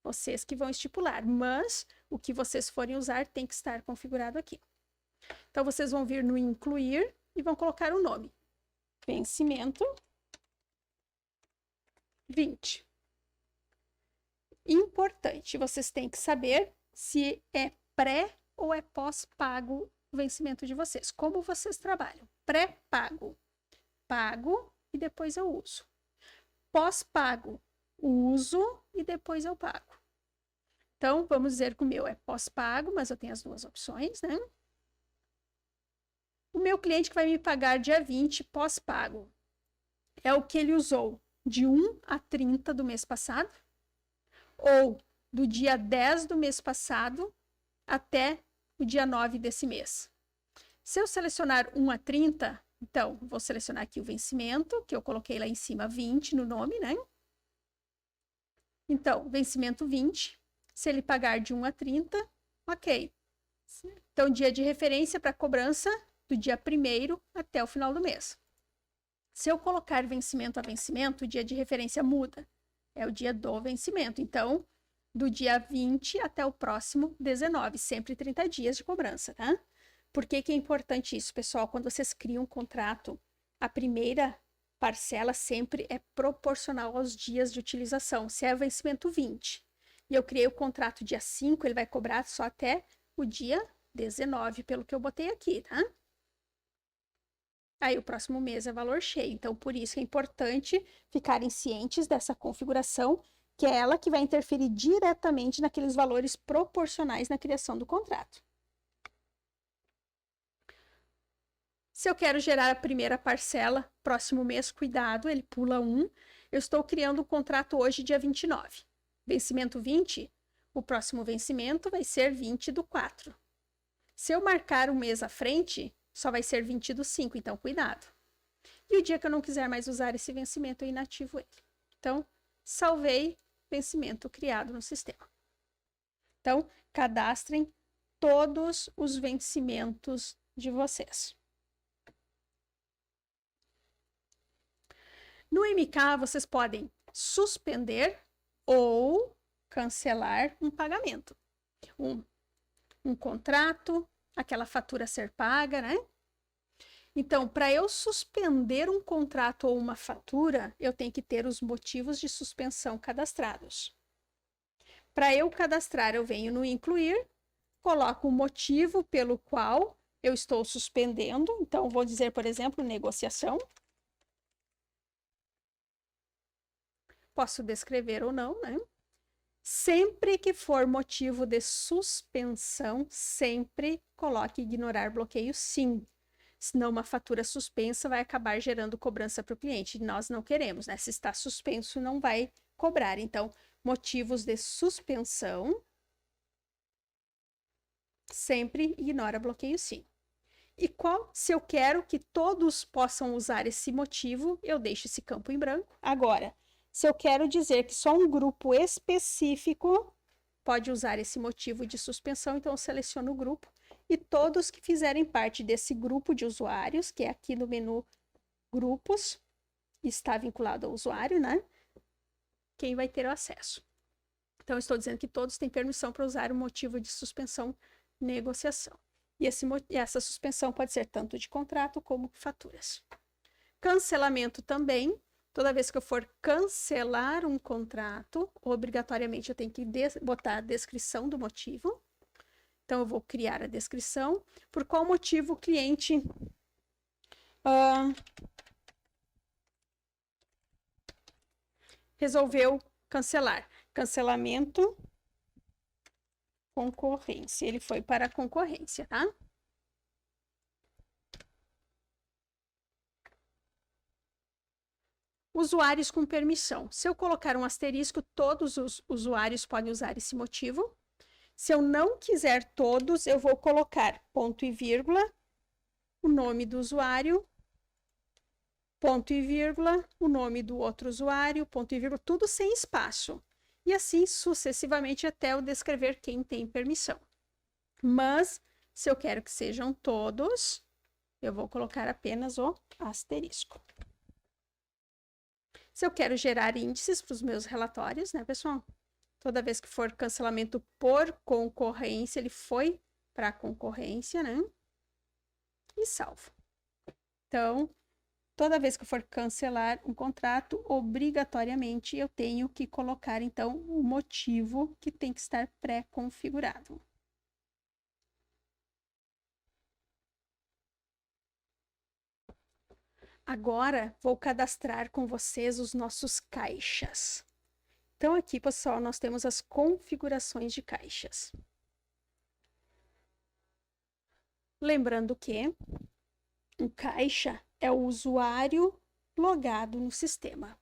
Vocês que vão estipular, mas o que vocês forem usar tem que estar configurado aqui. Então, vocês vão vir no incluir e vão colocar o nome. Vencimento 20. Importante, vocês têm que saber se é pré ou é pós-pago o vencimento de vocês. Como vocês trabalham? Pré-pago. Pago e depois eu uso. Pós-pago. Uso e depois eu pago. Então, vamos dizer que o meu é pós-pago, mas eu tenho as duas opções, né? O meu cliente que vai me pagar dia 20 pós-pago é o que ele usou de 1 a 30 do mês passado, ou do dia 10 do mês passado até o dia 9 desse mês. Se eu selecionar 1 a 30, então, vou selecionar aqui o vencimento, que eu coloquei lá em cima 20 no nome, né? Então, vencimento 20. Se ele pagar de 1 a 30, ok. Então, dia de referência para cobrança do dia 1º até o final do mês. Se eu colocar vencimento a vencimento, o dia de referência muda. É o dia do vencimento. Então, do dia 20 até o próximo 19, sempre 30 dias de cobrança, tá? Por que que é importante isso, pessoal? Quando vocês criam um contrato, a primeira parcela sempre é proporcional aos dias de utilização. Se é o vencimento 20 e eu criei o contrato dia 5, ele vai cobrar só até o dia 19, pelo que eu botei aqui, tá? Aí o próximo mês é valor cheio. Então, por isso é importante ficarem cientes dessa configuração, que é ela que vai interferir diretamente naqueles valores proporcionais na criação do contrato. Se eu quero gerar a primeira parcela, próximo mês, cuidado, ele pula 1. Eu estou criando o contrato hoje, dia 29. Vencimento 20, o próximo vencimento vai ser 20 do 4. Se eu marcar um mês à frente, só vai ser 20 do 5, então cuidado. E o dia que eu não quiser mais usar esse vencimento, eu inativo ele. Então, salvei vencimento criado no sistema. Então, cadastrem todos os vencimentos de vocês. No MK, vocês podem suspender ou cancelar um pagamento. Um contrato, aquela fatura a ser paga, né? Então, para eu suspender um contrato ou uma fatura, eu tenho que ter os motivos de suspensão cadastrados. Para eu cadastrar, eu venho no incluir, coloco o motivo pelo qual eu estou suspendendo. Então, vou dizer, por exemplo, negociação. Posso descrever ou não, né? Sempre que for motivo de suspensão, sempre coloque ignorar bloqueio sim. Senão uma fatura suspensa vai acabar gerando cobrança para o cliente. Nós não queremos, né? Se está suspenso, não vai cobrar. Então, motivos de suspensão, sempre ignora bloqueio sim. E se eu quero que todos possam usar esse motivo, eu deixo esse campo em branco. Agora, se eu quero dizer que só um grupo específico pode usar esse motivo de suspensão, então eu seleciono o grupo e todos que fizerem parte desse grupo de usuários, que é aqui no menu grupos, está vinculado ao usuário, né? Quem vai ter o acesso. Então, eu estou dizendo que todos têm permissão para usar o motivo de suspensão negociação. E essa suspensão pode ser tanto de contrato como faturas. Cancelamento também. Toda vez que eu for cancelar um contrato, obrigatoriamente eu tenho que botar a descrição do motivo. Então, eu vou criar a descrição. Por qual motivo o cliente resolveu cancelar? Cancelamento, concorrência. Ele foi para a concorrência, tá? Usuários com permissão. Se eu colocar um asterisco, todos os usuários podem usar esse motivo. Se eu não quiser todos, eu vou colocar ponto e vírgula, o nome do usuário, ponto e vírgula, o nome do outro usuário, ponto e vírgula, tudo sem espaço. E assim sucessivamente até eu descrever quem tem permissão. Mas, se eu quero que sejam todos, eu vou colocar apenas o asterisco. Se eu quero gerar índices para os meus relatórios, né, pessoal? Toda vez que for cancelamento por concorrência, ele foi para a concorrência, né? E salvo. Então, toda vez que eu for cancelar um contrato, obrigatoriamente eu tenho que colocar, então, o motivo que tem que estar pré-configurado. Agora, vou cadastrar com vocês os nossos caixas. Então, aqui, pessoal, nós temos as configurações de caixas. Lembrando que o caixa é o usuário logado no sistema.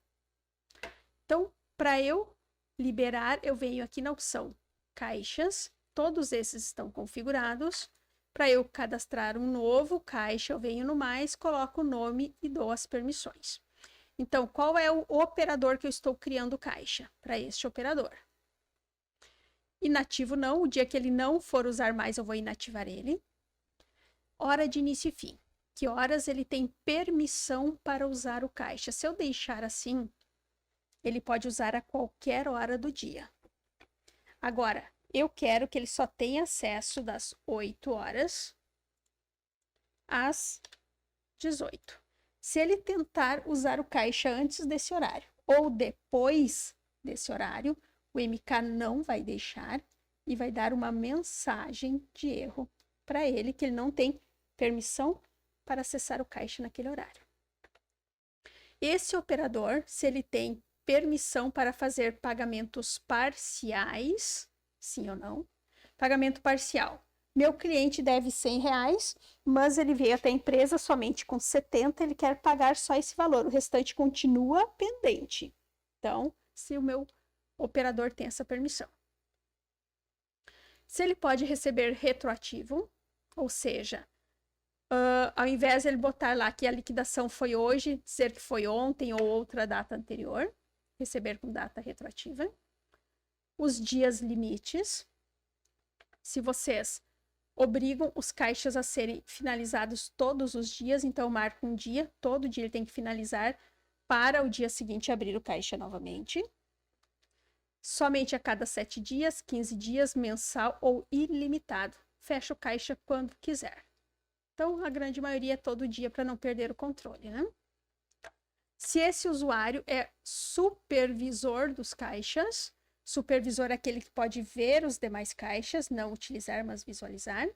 Então, para eu liberar, eu venho aqui na opção caixas, todos esses estão configurados. Para eu cadastrar um novo caixa, eu venho no mais, coloco o nome e dou as permissões. Então, qual é o operador que eu estou criando caixa? Para este operador. Inativo não, o dia que ele não for usar mais, eu vou inativar ele. Hora de início e fim. Que horas ele tem permissão para usar o caixa? Se eu deixar assim, ele pode usar a qualquer hora do dia. Agora, eu quero que ele só tenha acesso das 8 horas às 18. Se ele tentar usar o caixa antes desse horário ou depois desse horário, o MK não vai deixar e vai dar uma mensagem de erro para ele que ele não tem permissão para acessar o caixa naquele horário. Esse operador, se ele tem permissão para fazer pagamentos parciais, sim ou não? Pagamento parcial. Meu cliente deve R$100, mas ele veio até a empresa somente com 70, ele quer pagar só esse valor, o restante continua pendente. Então, se o meu operador tem essa permissão. Se ele pode receber retroativo, ou seja, ao invés de ele botar lá que a liquidação foi hoje, dizer que foi ontem ou outra data anterior, receber com data retroativa. Os dias limites. Se vocês obrigam os caixas a serem finalizados todos os dias, então marca um dia, todo dia ele tem que finalizar para o dia seguinte abrir o caixa novamente. Somente a cada 7 dias, 15 dias, mensal ou ilimitado. Fecha o caixa quando quiser. Então, a grande maioria é todo dia para não perder o controle, né? Se esse usuário é supervisor dos caixas, supervisor é aquele que pode ver os demais caixas, não utilizar, mas visualizar.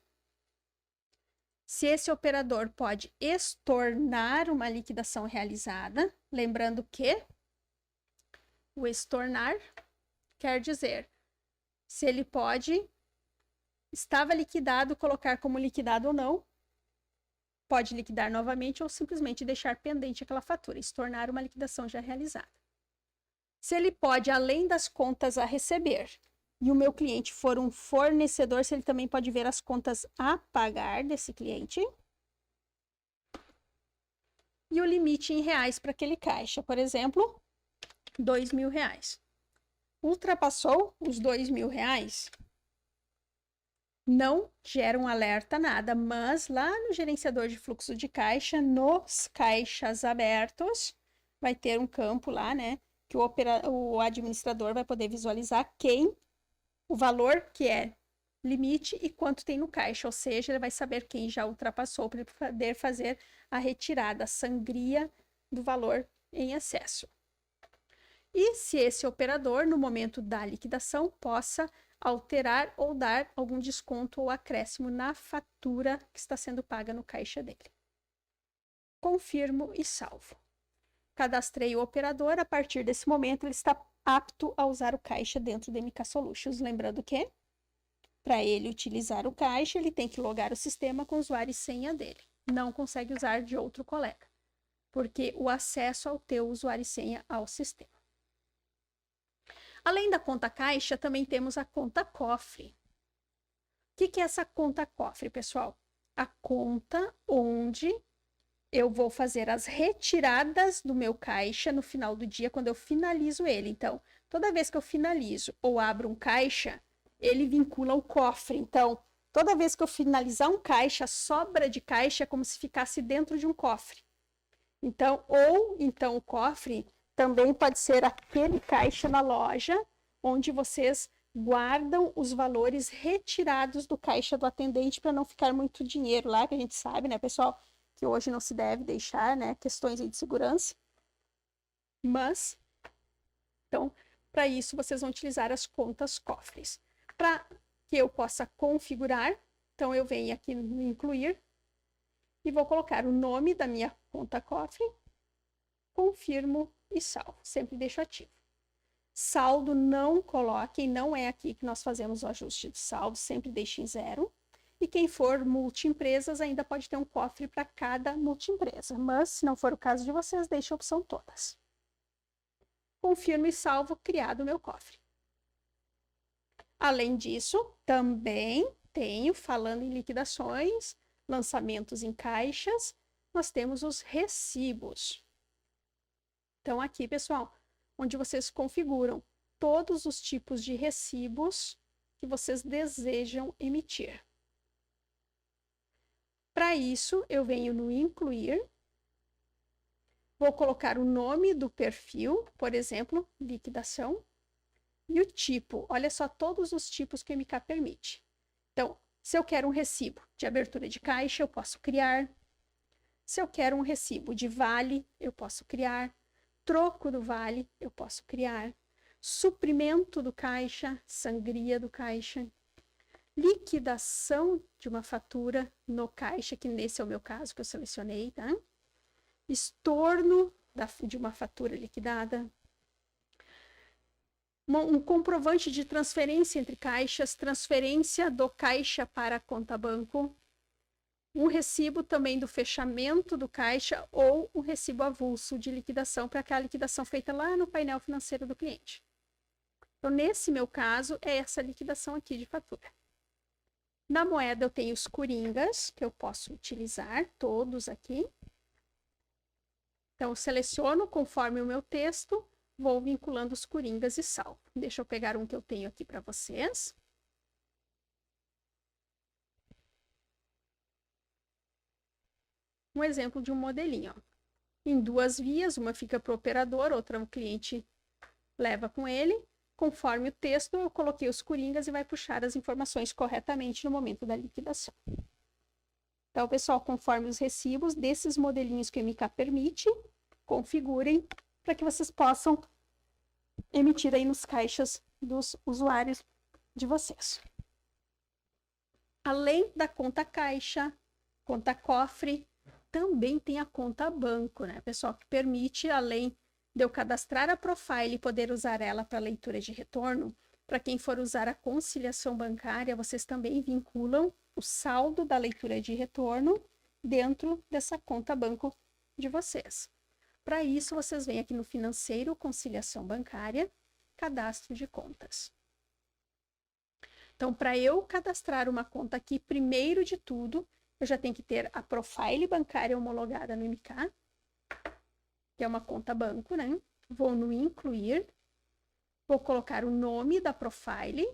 Se esse operador pode estornar uma liquidação realizada, lembrando que o estornar quer dizer se ele pode, estava liquidado, colocar como liquidado ou não, pode liquidar novamente ou simplesmente deixar pendente aquela fatura, estornar uma liquidação já realizada. Se ele pode, além das contas a receber, e o meu cliente for um fornecedor, se ele também pode ver as contas a pagar desse cliente. E o limite em reais para aquele caixa, por exemplo, R$2.000. Ultrapassou os R$2.000, não gera um alerta nada, mas lá no gerenciador de fluxo de caixa, nos caixas abertos, vai ter um campo lá, né, que o administrador vai poder visualizar o valor que é limite e quanto tem no caixa, ou seja, ele vai saber quem já ultrapassou para ele poder fazer a retirada, a sangria do valor em excesso. E se esse operador, no momento da liquidação, possa alterar ou dar algum desconto ou acréscimo na fatura que está sendo paga no caixa dele. Confirmo e salvo. Cadastrei o operador, a partir desse momento ele está apto a usar o caixa dentro do MK Solutions. Lembrando que, para ele utilizar o caixa, ele tem que logar o sistema com o usuário e senha dele. Não consegue usar de outro colega, porque o acesso ao teu usuário e senha ao sistema. Além da conta caixa, também temos a conta cofre. O que é essa conta cofre, pessoal? A conta onde eu vou fazer as retiradas do meu caixa no final do dia, quando eu finalizo ele. Então, toda vez que eu finalizo ou abro um caixa, ele vincula o cofre. Então, toda vez que eu finalizar um caixa, a sobra de caixa é como se ficasse dentro de um cofre. Então, o cofre também pode ser aquele caixa na loja onde vocês guardam os valores retirados do caixa do atendente para não ficar muito dinheiro lá, que a gente sabe, né, pessoal, que hoje não se deve deixar, né, questões de segurança. Mas, então, para isso vocês vão utilizar as contas cofres. Para que eu possa configurar, então eu venho aqui no incluir e vou colocar o nome da minha conta cofre, confirmo e salvo, sempre deixo ativo. Saldo não coloquem, não é aqui que nós fazemos o ajuste de saldo, sempre deixem zero. E quem for multi-empresas ainda pode ter um cofre para cada multi-empresa, mas se não for o caso de vocês, deixe a opção todas. Confirmo e salvo, criado o meu cofre. Além disso, também tenho, falando em liquidações, lançamentos em caixas, nós temos os recibos. Então, aqui, pessoal, onde vocês configuram todos os tipos de recibos que vocês desejam emitir. Para isso, eu venho no incluir, vou colocar o nome do perfil, por exemplo, liquidação, e o tipo. Olha só todos os tipos que o MK permite. Então, se eu quero um recibo de abertura de caixa, eu posso criar. Se eu quero um recibo de vale, eu posso criar. Troco do vale, eu posso criar. Suprimento do caixa, sangria do caixa. Liquidação de uma fatura no caixa, que nesse é o meu caso que eu selecionei, tá? Estorno de uma fatura liquidada. Um comprovante de transferência entre caixas, transferência do caixa para a conta banco. Um recibo também do fechamento do caixa ou um recibo avulso de liquidação para aquela liquidação feita lá no painel financeiro do cliente. Então, nesse meu caso, é essa liquidação aqui de fatura. Na moeda, eu tenho os coringas, que eu posso utilizar, todos aqui. Então, eu seleciono conforme o meu texto, vou vinculando os coringas e salvo. Deixa eu pegar um que eu tenho aqui para vocês. Um exemplo de um modelinho, ó. Em duas vias, uma fica para o operador, outra o cliente leva com ele. Conforme o texto, eu coloquei os coringas e vai puxar as informações corretamente no momento da liquidação. Então, pessoal, conforme os recibos desses modelinhos que o MK permite, configurem para que vocês possam emitir aí nos caixas dos usuários de vocês. Além da conta caixa, conta cofre, também tem a conta banco, né, pessoal, que permite, além de eu cadastrar a profile e poder usar ela para leitura de retorno, para quem for usar a conciliação bancária, vocês também vinculam o saldo da leitura de retorno dentro dessa conta banco de vocês. Para isso, vocês vêm aqui no financeiro, conciliação bancária, cadastro de contas. Então, para eu cadastrar uma conta aqui, primeiro de tudo, eu já tenho que ter a profile bancária homologada no MK, que é uma conta banco, né? Vou no incluir, vou colocar o nome da profile,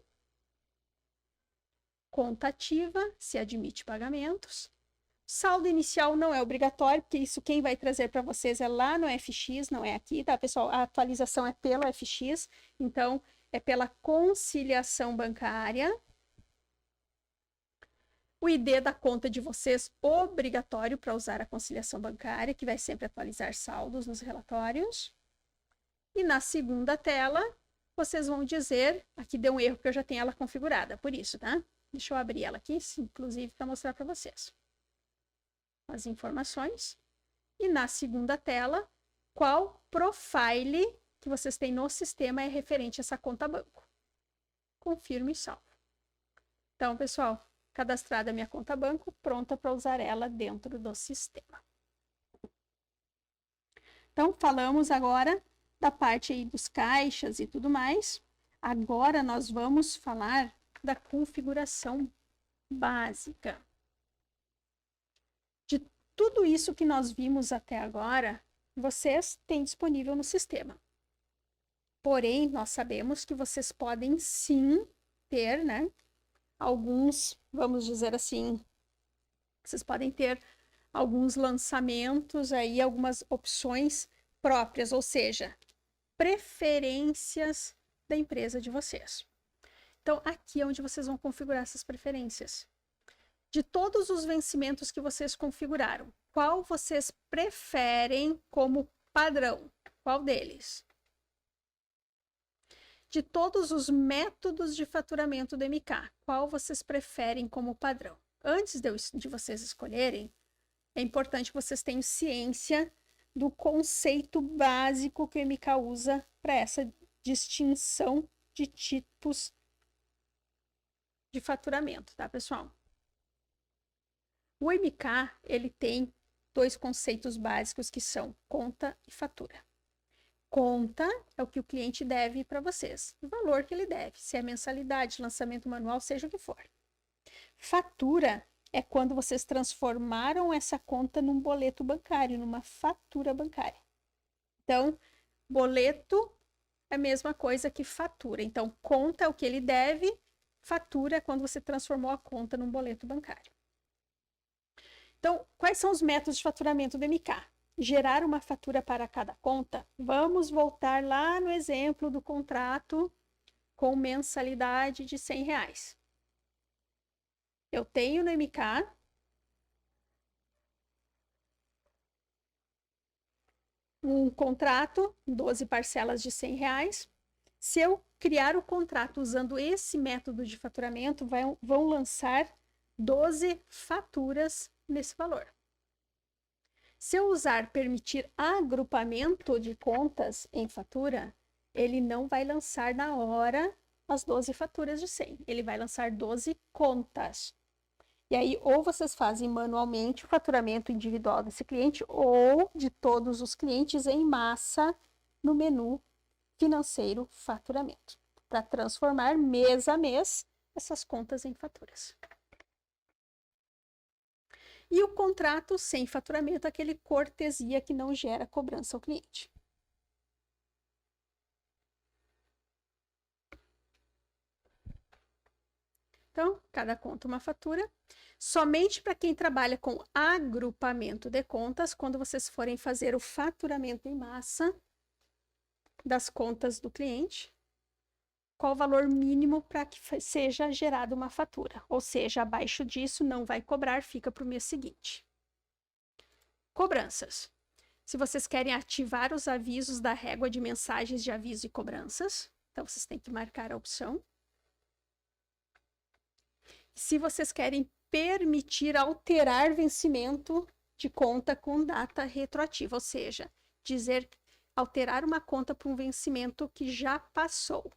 conta ativa, se admite pagamentos. Saldo inicial não é obrigatório, porque isso quem vai trazer para vocês é lá no FX, não é aqui, tá, pessoal? A atualização é pelo FX, então é pela conciliação bancária. O ID da conta de vocês, obrigatório para usar a conciliação bancária, que vai sempre atualizar saldos nos relatórios. E na segunda tela, vocês vão dizer, aqui deu um erro porque eu já tenho ela configurada, por isso, tá? Deixa eu abrir ela aqui, inclusive, para mostrar para vocês as informações. E na segunda tela, qual profile que vocês têm no sistema é referente a essa conta banco. Confirme e salvo. Então, pessoal, cadastrada a minha conta banco, pronta para usar ela dentro do sistema. Então, falamos agora da parte aí dos caixas e tudo mais. Agora nós vamos falar da configuração básica. De tudo isso que nós vimos até agora, vocês têm disponível no sistema. Porém, nós sabemos que vocês podem sim ter, né, alguns, vamos dizer assim, vocês podem ter alguns lançamentos aí, algumas opções próprias, ou seja, preferências da empresa de vocês. Então, aqui é onde vocês vão configurar essas preferências. De todos os vencimentos que vocês configuraram, qual vocês preferem como padrão? Qual deles? De todos os métodos de faturamento do MK, qual vocês preferem como padrão? Antes de vocês escolherem, é importante que vocês tenham ciência do conceito básico que o MK usa para essa distinção de tipos de faturamento, tá, pessoal? O MK, ele tem dois conceitos básicos que são conta e fatura. Conta é o que o cliente deve para vocês, o valor que ele deve, se é mensalidade, lançamento manual, seja o que for. Fatura é quando vocês transformaram essa conta num boleto bancário, numa fatura bancária. Então, boleto é a mesma coisa que fatura. Então, conta é o que ele deve, fatura é quando você transformou a conta num boleto bancário. Então, quais são os métodos de faturamento do MK? Gerar uma fatura para cada conta. Vamos voltar lá no exemplo do contrato com mensalidade de R$100. Eu tenho no MK um contrato, 12 parcelas de R$100. Se eu criar o contrato usando esse método de faturamento, vão lançar 12 faturas nesse valor. Se eu usar permitir agrupamento de contas em fatura, ele não vai lançar na hora as 12 faturas de 100. Ele vai lançar 12 contas. E aí, ou vocês fazem manualmente o faturamento individual desse cliente, ou de todos os clientes em massa no menu financeiro faturamento, para transformar mês a mês essas contas em faturas. E o contrato sem faturamento, aquele cortesia que não gera cobrança ao cliente. Então, cada conta uma fatura. Somente para quem trabalha com agrupamento de contas, quando vocês forem fazer o faturamento em massa das contas do cliente, qual o valor mínimo para que seja gerada uma fatura. Ou seja, abaixo disso não vai cobrar, fica para o mês seguinte. Cobranças. Se vocês querem ativar os avisos da régua de mensagens de aviso e cobranças, então vocês têm que marcar a opção. Se vocês querem permitir alterar vencimento de conta com data retroativa, ou seja, alterar uma conta para um vencimento que já passou.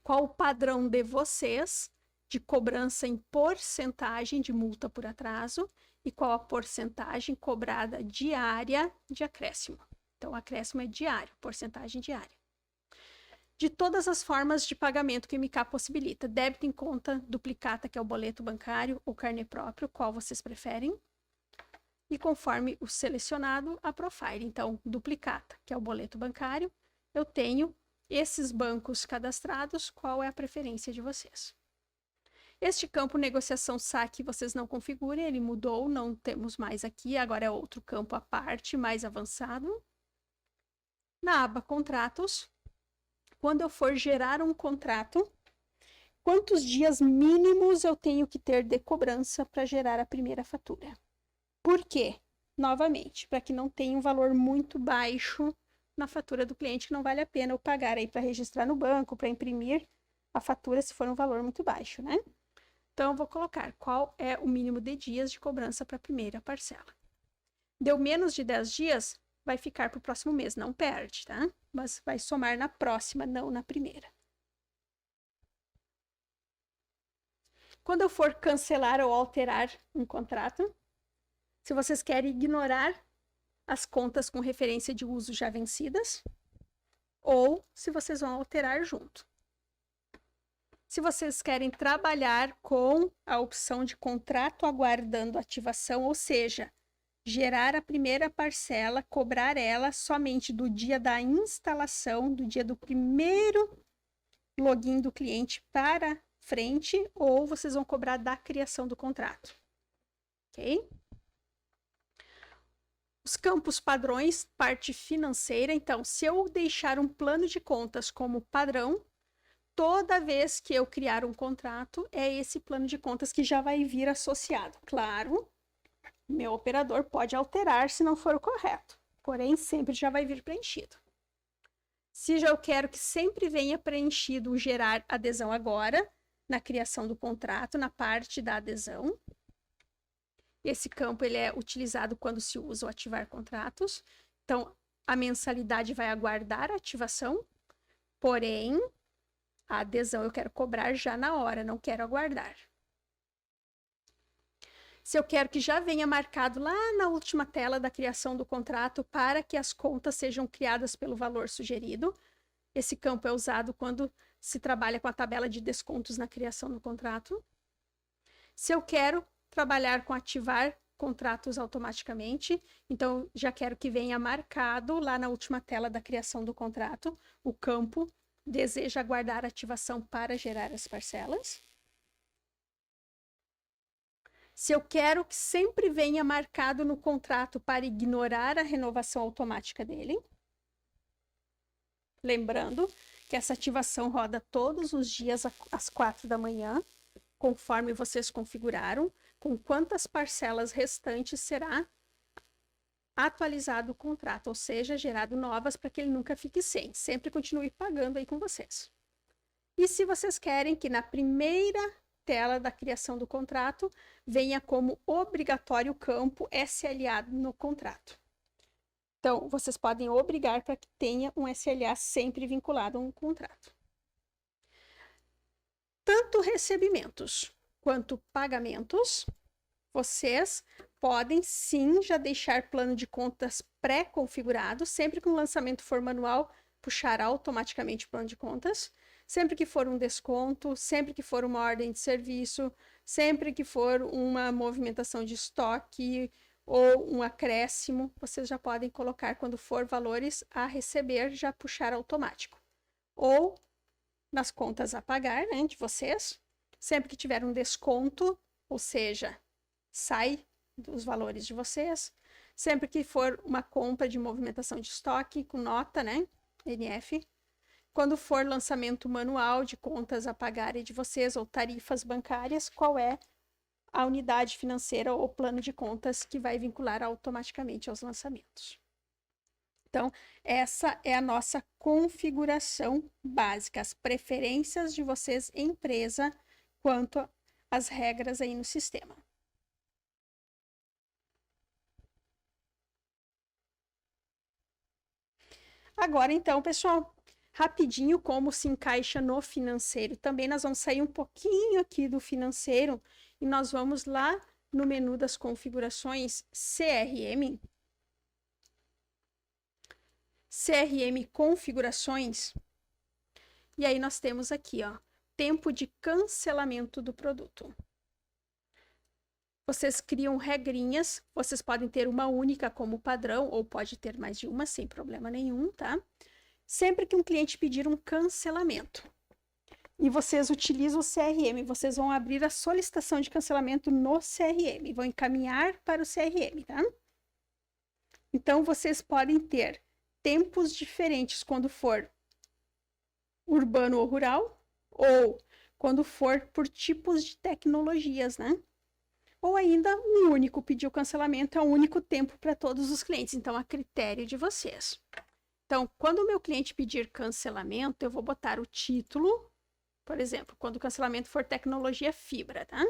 Qual o padrão de vocês de cobrança em porcentagem de multa por atraso e qual a porcentagem cobrada diária de acréscimo. Então, acréscimo é diário, porcentagem diária. De todas as formas de pagamento que o MK possibilita, débito em conta, duplicata, que é o boleto bancário, ou carnê próprio, qual vocês preferem. E conforme o selecionado, a Profile. Então, duplicata, que é o boleto bancário, eu tenho esses bancos cadastrados, qual é a preferência de vocês. Este campo negociação saque vocês não configurem, ele mudou, não temos mais aqui, agora é outro campo à parte, mais avançado. Na aba contratos, quando eu for gerar um contrato, quantos dias mínimos eu tenho que ter de cobrança para gerar a primeira fatura? Por quê? Novamente, para que não tenha um valor muito baixo na fatura do cliente, que não vale a pena eu pagar aí para registrar no banco, para imprimir a fatura se for um valor muito baixo, né? Então, eu vou colocar qual é o mínimo de dias de cobrança para a primeira parcela. Deu menos de 10 dias, vai ficar para o próximo mês, não perde, tá? Mas vai somar na próxima, não na primeira. Quando eu for cancelar ou alterar um contrato, se vocês querem ignorar as contas com referência de uso já vencidas, ou se vocês vão alterar junto. Se vocês querem trabalhar com a opção de contrato aguardando ativação, ou seja, gerar a primeira parcela, cobrar ela somente do dia da instalação, do dia do primeiro login do cliente para frente, ou vocês vão cobrar da criação do contrato. Ok? Os campos padrões, parte financeira. Então, se eu deixar um plano de contas como padrão, toda vez que eu criar um contrato, é esse plano de contas que já vai vir associado. Claro, meu operador pode alterar se não for o correto, porém sempre já vai vir preenchido. Se já eu quero que sempre venha preenchido o gerar adesão agora, na criação do contrato, na parte da adesão. Esse campo ele é utilizado quando se usa o ativar contratos. Então, a mensalidade vai aguardar a ativação, porém, a adesão eu quero cobrar já na hora, não quero aguardar. Se eu quero que já venha marcado lá na última tela da criação do contrato para que as contas sejam criadas pelo valor sugerido, esse campo é usado quando se trabalha com a tabela de descontos na criação do contrato. Se eu quero trabalhar com ativar contratos automaticamente, então já quero que venha marcado lá na última tela da criação do contrato, o campo deseja aguardar a ativação para gerar as parcelas. Se eu quero que sempre venha marcado no contrato para ignorar a renovação automática dele. Lembrando que essa ativação roda todos os dias às 4 da manhã, conforme vocês configuraram, com quantas parcelas restantes será atualizado o contrato, ou seja, gerado novas para que ele nunca fique sem, sempre continue pagando aí com vocês. E se vocês querem que na primeira tela da criação do contrato venha como obrigatório o campo SLA no contrato. Então, vocês podem obrigar para que tenha um SLA sempre vinculado a um contrato. Tanto recebimentos quanto pagamentos, vocês podem sim já deixar plano de contas pré-configurado, sempre que um lançamento for manual, puxar automaticamente o plano de contas. Sempre que for um desconto, sempre que for uma ordem de serviço, sempre que for uma movimentação de estoque ou um acréscimo, vocês já podem colocar quando for valores a receber, já puxar automático. Ou nas contas a pagar, né, de vocês, sempre que tiver um desconto, ou seja, sai dos valores de vocês. Sempre que for uma compra de movimentação de estoque com nota, né, NF. Quando for lançamento manual de contas a pagar de vocês ou tarifas bancárias, qual é a unidade financeira ou plano de contas que vai vincular automaticamente aos lançamentos. Então, essa é a nossa configuração básica, as preferências de vocês, empresa, quanto às regras aí no sistema. Agora, então, pessoal, rapidinho como se encaixa no financeiro. Também nós vamos sair um pouquinho aqui do financeiro e nós vamos lá no menu das configurações CRM. CRM configurações. E aí nós temos aqui, ó, tempo de cancelamento do produto. Vocês criam regrinhas, vocês podem ter uma única como padrão ou pode ter mais de uma sem problema nenhum, tá? Sempre que um cliente pedir um cancelamento e vocês utilizam o CRM, vocês vão abrir a solicitação de cancelamento no CRM, vão encaminhar para o CRM, tá? Então, vocês podem ter tempos diferentes quando for urbano ou rural, ou quando for por tipos de tecnologias, né? Ou ainda, um único pedido cancelamento é um único tempo para todos os clientes, então, a critério de vocês. Então, quando o meu cliente pedir cancelamento, eu vou botar o título, por exemplo, quando o cancelamento for tecnologia fibra, tá?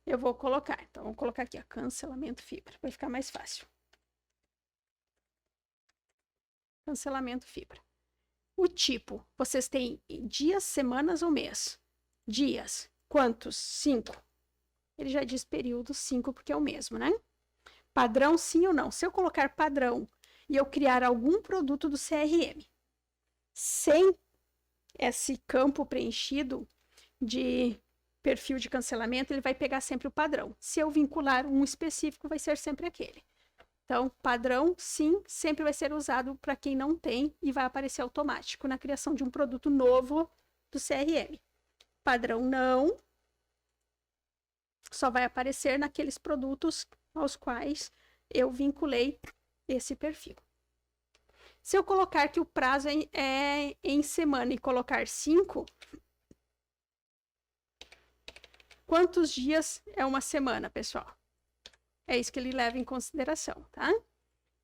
Eu vou colocar, então, vamos colocar aqui, ó, cancelamento fibra, vai ficar mais fácil. Cancelamento fibra. O tipo, vocês têm dias, semanas ou mês? Dias. Quantos? 5. Ele já diz período 5 porque é o mesmo, né? Padrão sim ou não. Se eu colocar padrão e eu criar algum produto do CRM sem esse campo preenchido de perfil de cancelamento, ele vai pegar sempre o padrão. Se eu vincular um específico, vai ser sempre aquele. Então, padrão, sim, sempre vai ser usado para quem não tem e vai aparecer automático na criação de um produto novo do CRM. Padrão, não, só vai aparecer naqueles produtos aos quais eu vinculei esse perfil. Se eu colocar que o prazo é em semana e colocar 5, quantos dias é uma semana, pessoal? É isso que ele leva em consideração, tá?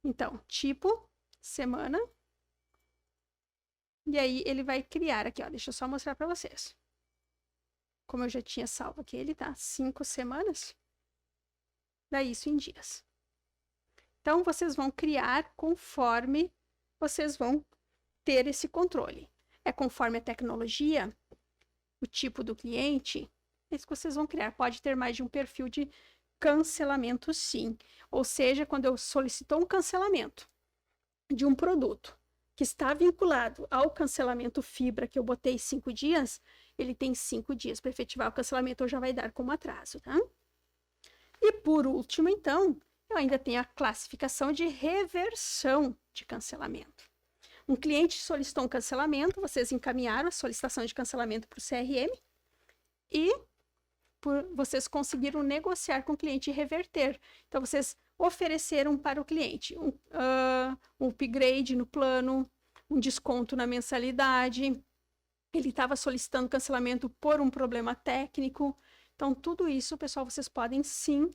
Então, tipo, semana. E aí, ele vai criar aqui, ó. Deixa eu só mostrar para vocês. Como eu já tinha salvo aqui, ele tá 5 semanas. Daí, isso em dias. Então, vocês vão criar conforme vocês vão ter esse controle. É conforme a tecnologia, o tipo do cliente, é isso que vocês vão criar. Pode ter mais de um perfil de cancelamento, sim. Ou seja, quando eu solicitou um cancelamento de um produto que está vinculado ao cancelamento fibra, que eu botei 5 dias, ele tem 5 dias para efetivar o cancelamento, ou já vai dar como atraso, tá? E por último, então, eu ainda tenho a classificação de reversão de cancelamento. Um cliente solicitou um cancelamento, vocês encaminharam a solicitação de cancelamento para o CRM e vocês conseguiram negociar com o cliente e reverter. Então, vocês ofereceram para o cliente um upgrade no plano, um desconto na mensalidade. Ele estava solicitando cancelamento por um problema técnico. Então, tudo isso, pessoal, vocês podem sim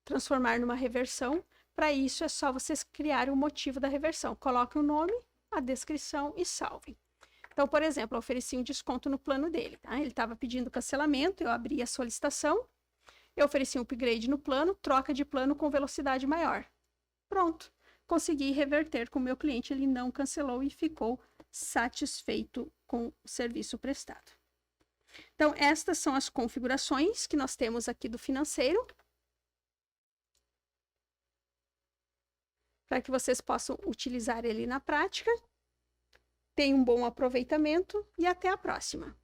transformar numa reversão. Para isso, é só vocês criarem o motivo da reversão. Coloquem o nome, a descrição e salvem. Então, por exemplo, eu ofereci um desconto no plano dele, tá? Ele estava pedindo cancelamento, eu abri a solicitação, eu ofereci um upgrade no plano, troca de plano com velocidade maior. Pronto, consegui reverter com o meu cliente, ele não cancelou e ficou satisfeito com o serviço prestado. Então, estas são as configurações que nós temos aqui do financeiro, para que vocês possam utilizar ele na prática. Tenham um bom aproveitamento e até a próxima!